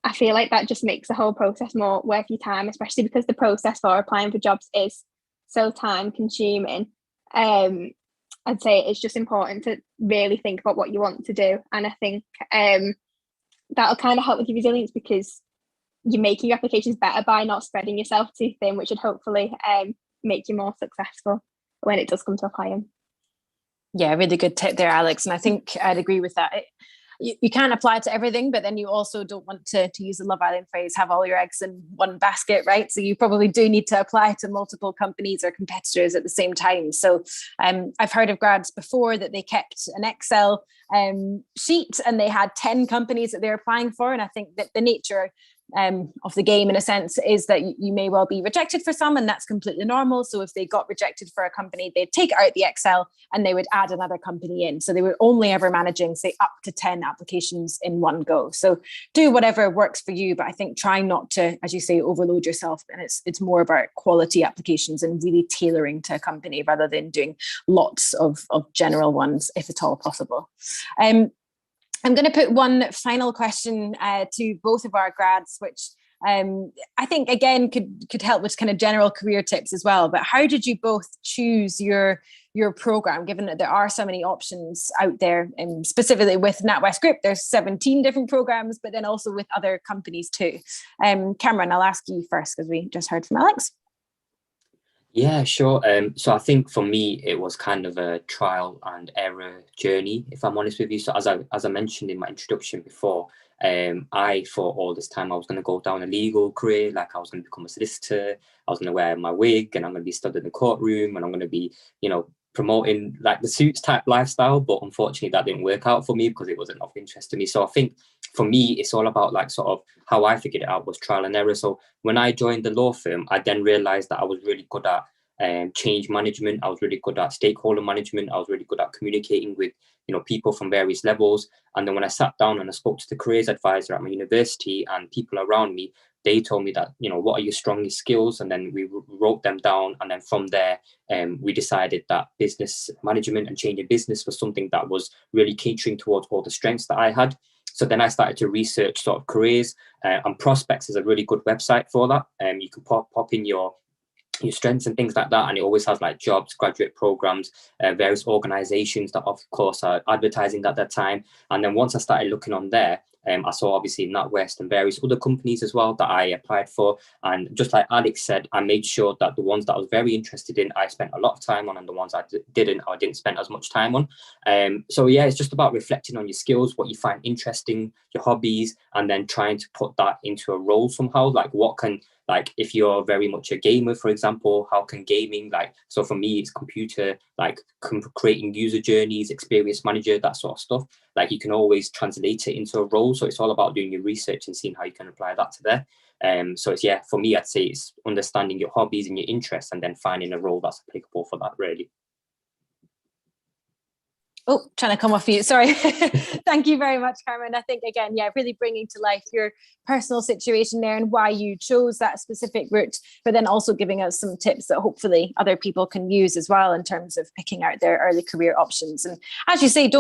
I feel like that just makes the whole process more worth your time, especially because the process for applying for jobs is so time consuming. I'd say it's just important to really think about what you want to do. And I think that'll kind of help with your resilience, because you're making your applications better by not spreading yourself too thin, which would hopefully make you more successful when it does come to applying. Yeah, really good tip there, Alex. And I think I'd agree with that. You can't apply to everything, but then you also don't want to use the Love Island phrase, have all your eggs in one basket, right? So you probably do need to apply to multiple companies or competitors at the same time. So I've heard of grads before that they kept an Excel sheet and they had 10 companies that they're applying for. And I think that the nature of the game, in a sense, is that you may well be rejected for some, and that's completely normal. So if they got rejected for a company, they'd take out the Excel and they would add another company in. So they were only ever managing, say, up to 10 applications in one go. So do whatever works for you, but I think try not to, as you say, overload yourself. And it's more about quality applications and really tailoring to a company rather than doing lots of general ones, if at all possible. I'm going to put one final question to both of our grads, which I think, again, could help with kind of general career tips as well. But how did you both choose your program, given that there are so many options out there, and specifically with NatWest Group, there's 17 different programs, but then also with other companies too. Cameron, I'll ask you first because we just heard from Alex. Yeah, sure. So I think for me, it was kind of a trial and error journey, if I'm honest with you. So as I mentioned in my introduction before, I thought all this time I was going to go down a legal career, like I was going to become a solicitor, I was going to wear my wig, and I'm going to be stood in the courtroom, and I'm going to be, promoting like the suits type lifestyle. But unfortunately, that didn't work out for me because it wasn't of interest to me. So I think for me, it's all about like sort of how I figured it out was trial and error. So when I joined the law firm, I then realized that I was really good at change management. I was really good at stakeholder management. I was really good at communicating with, people from various levels. And then when I sat down and I spoke to the careers advisor at my university and people around me, they told me that, what are your strongest skills? And then we wrote them down. And then from there, we decided that business management and changing business was something that was really catering towards all the strengths that I had. So then I started to research sort of careers, and Prospects is a really good website for that. You can pop in your strengths and things like that, and it always has like jobs, graduate programs, various organizations that of course are advertising at that time. And then once I started looking on there, I saw obviously NatWest and various other companies as well that I applied for. And just like Alex said, I made sure that the ones that I was very interested in, I spent a lot of time on, and the ones I didn't spend as much time on. So yeah, it's just about reflecting on your skills, what you find interesting, your hobbies, and then trying to put that into a role somehow. Like if you're very much a gamer, for example, how can gaming, so for me, it's computer, creating user journeys, experience manager, that sort of stuff. Like you can always translate it into a role. So it's all about doing your research and seeing how you can apply that to there. So it's, yeah, for me, I'd say it's understanding your hobbies and your interests and then finding a role that's applicable for that, really. Oh, trying to come off mute. Sorry. Thank you very much, Cameron. I think, again, yeah, really bringing to life your personal situation there and why you chose that specific route, but then also giving us some tips that hopefully other people can use as well in terms of picking out their early career options. And as you say,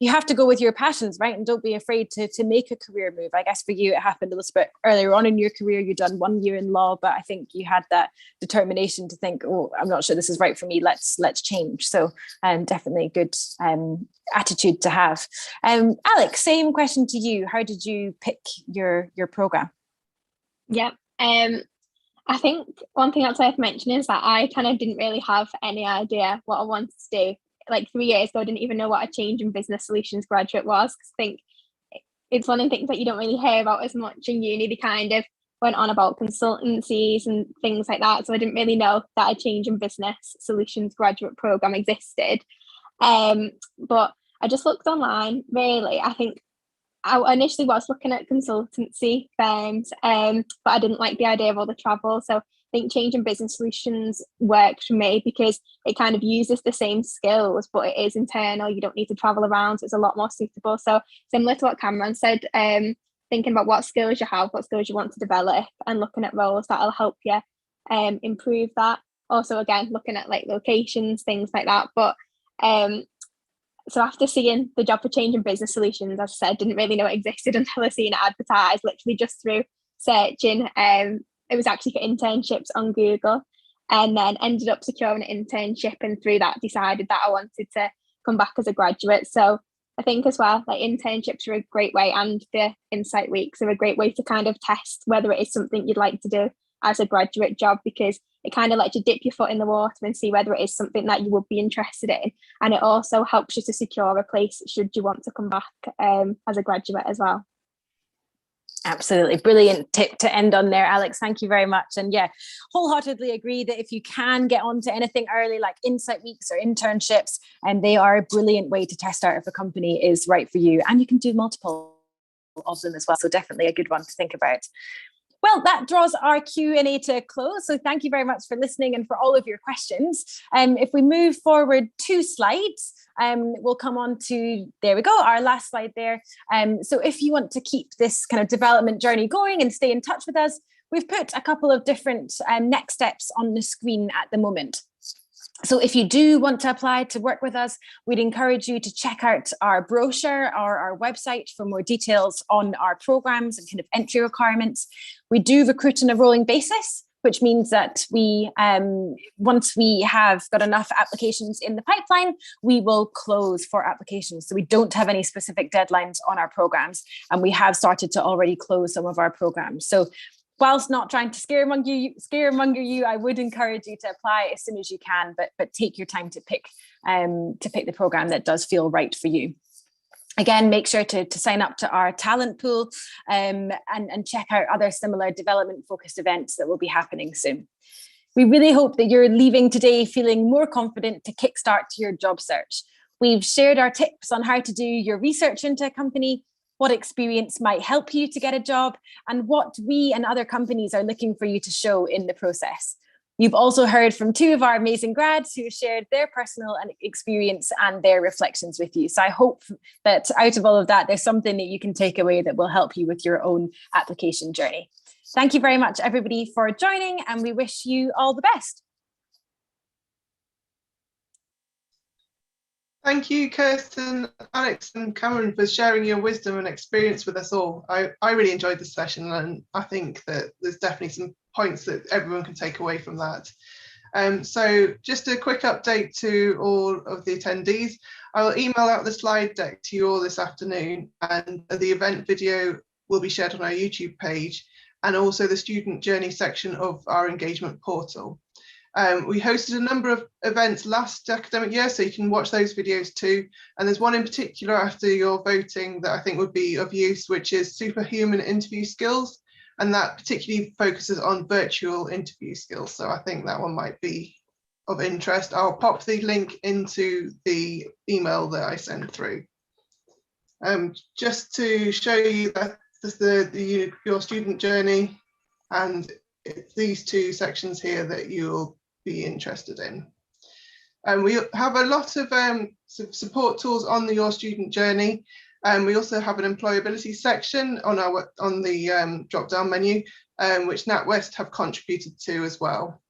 you have to go with your passions, right? And don't be afraid to make a career move. I guess for you, it happened a little bit earlier on in your career. You'd done 1 year in law, but I think you had that determination to think, oh, I'm not sure this is right for me. Let's change. So definitely good attitude to have. Alex, same question to you. How did you pick your program? Yeah, I think one thing that's worth mentioning is that I kind of didn't really have any idea what I wanted to do. Like 3 years ago, I didn't even know what a change in business solutions graduate was. Because I think it's one of the things that you don't really hear about as much in uni. They kind of went on about consultancies and things like that. So I didn't really know that a change in business solutions graduate program existed. But I just looked online, really. I think I initially was looking at consultancy firms, but I didn't like the idea of all the travel. So I think change in business solutions worked for me because it kind of uses the same skills, but it is internal. You don't need to travel around, so it's a lot more suitable. So similar to what Cameron said, thinking about what skills you have, what skills you want to develop, and looking at roles that'll help you improve that. Also, again, looking at like locations, things like that. But so after seeing the job for change in business solutions, as I said, didn't really know it existed until I seen it advertised, literally just through searching. It was actually for internships on Google, and then ended up securing an internship, and through that decided that I wanted to come back as a graduate. So I think as well, like internships are a great way, and the Insight Weeks are a great way to kind of test whether it is something you'd like to do as a graduate job, because it kind of lets you dip your foot in the water and see whether it is something that you would be interested in. And it also helps you to secure a place should you want to come back as a graduate as well. Absolutely. Brilliant tip to end on there, Alex. Thank you very much. And yeah, wholeheartedly agree that if you can get onto anything early, like Insight Weeks or internships, and they are a brilliant way to test out if a company is right for you. And you can do multiple of them as well. So definitely a good one to think about. Well, that draws our Q&A to a close. So thank you very much for listening and for all of your questions. If we move forward 2 slides, we'll come on to, there we go, our last slide there. So if you want to keep this kind of development journey going and stay in touch with us, we've put a couple of different next steps on the screen at the moment. So if you do want to apply to work with us, we'd encourage you to check out our brochure or our website for more details on our programs and kind of entry requirements. We do recruit on a rolling basis, which means that we, once we have got enough applications in the pipeline, we will close for applications. So we don't have any specific deadlines on our programs, and we have started to already close some of our programs. So whilst not trying to scaremonger you, I would encourage you to apply as soon as you can, but take your time to pick the program that does feel right for you. Again, make sure to sign up to our talent pool and check out other similar development focused events that will be happening soon. We really hope that you're leaving today feeling more confident to kickstart your job search. We've shared our tips on how to do your research into a company, what experience might help you to get a job, and what we and other companies are looking for you to show in the process. You've also heard from 2 of our amazing grads who shared their personal experience and their reflections with you. So I hope that out of all of that, there's something that you can take away that will help you with your own application journey. Thank you very much, everybody, for joining, and we wish you all the best. Thank you, Kirsten, Alex and Cameron, for sharing your wisdom and experience with us all. I really enjoyed this session, and I think that there's definitely some points that everyone can take away from that. So just a quick update to all of the attendees. I will email out the slide deck to you all this afternoon, and the event video will be shared on our YouTube page and also the student journey section of our engagement portal. We hosted a number of events last academic year, so you can watch those videos too. And there's one in particular after your voting that I think would be of use, which is superhuman interview skills. And that particularly focuses on virtual interview skills. So I think that one might be of interest. I'll pop the link into the email that I send through. Just to show you that this is your student journey, and it's these 2 sections here that you'll be interested in. We have a lot of support tools on your student journey. We also have an employability section on the drop-down menu, which NatWest have contributed to as well.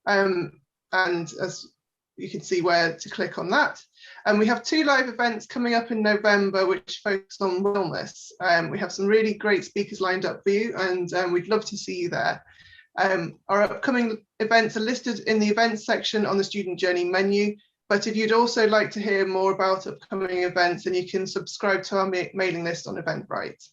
And as you can see where to click on that. And we have 2 live events coming up in November, which focus on wellness. We have some really great speakers lined up for you, and we'd love to see you there. Our upcoming events are listed in the events section on the student journey menu, but if you'd also like to hear more about upcoming events, then you can subscribe to our mailing list on Eventbrite.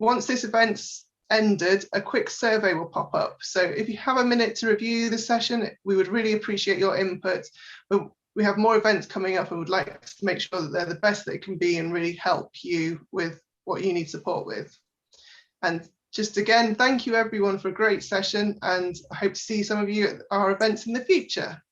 Once this event's ended, a quick survey will pop up. So if you have a minute to review the session, we would really appreciate your input. But we have more events coming up and would like to make sure that they're the best they can be and really help you with what you need support with. And just again, thank you everyone for a great session, and I hope to see some of you at our events in the future.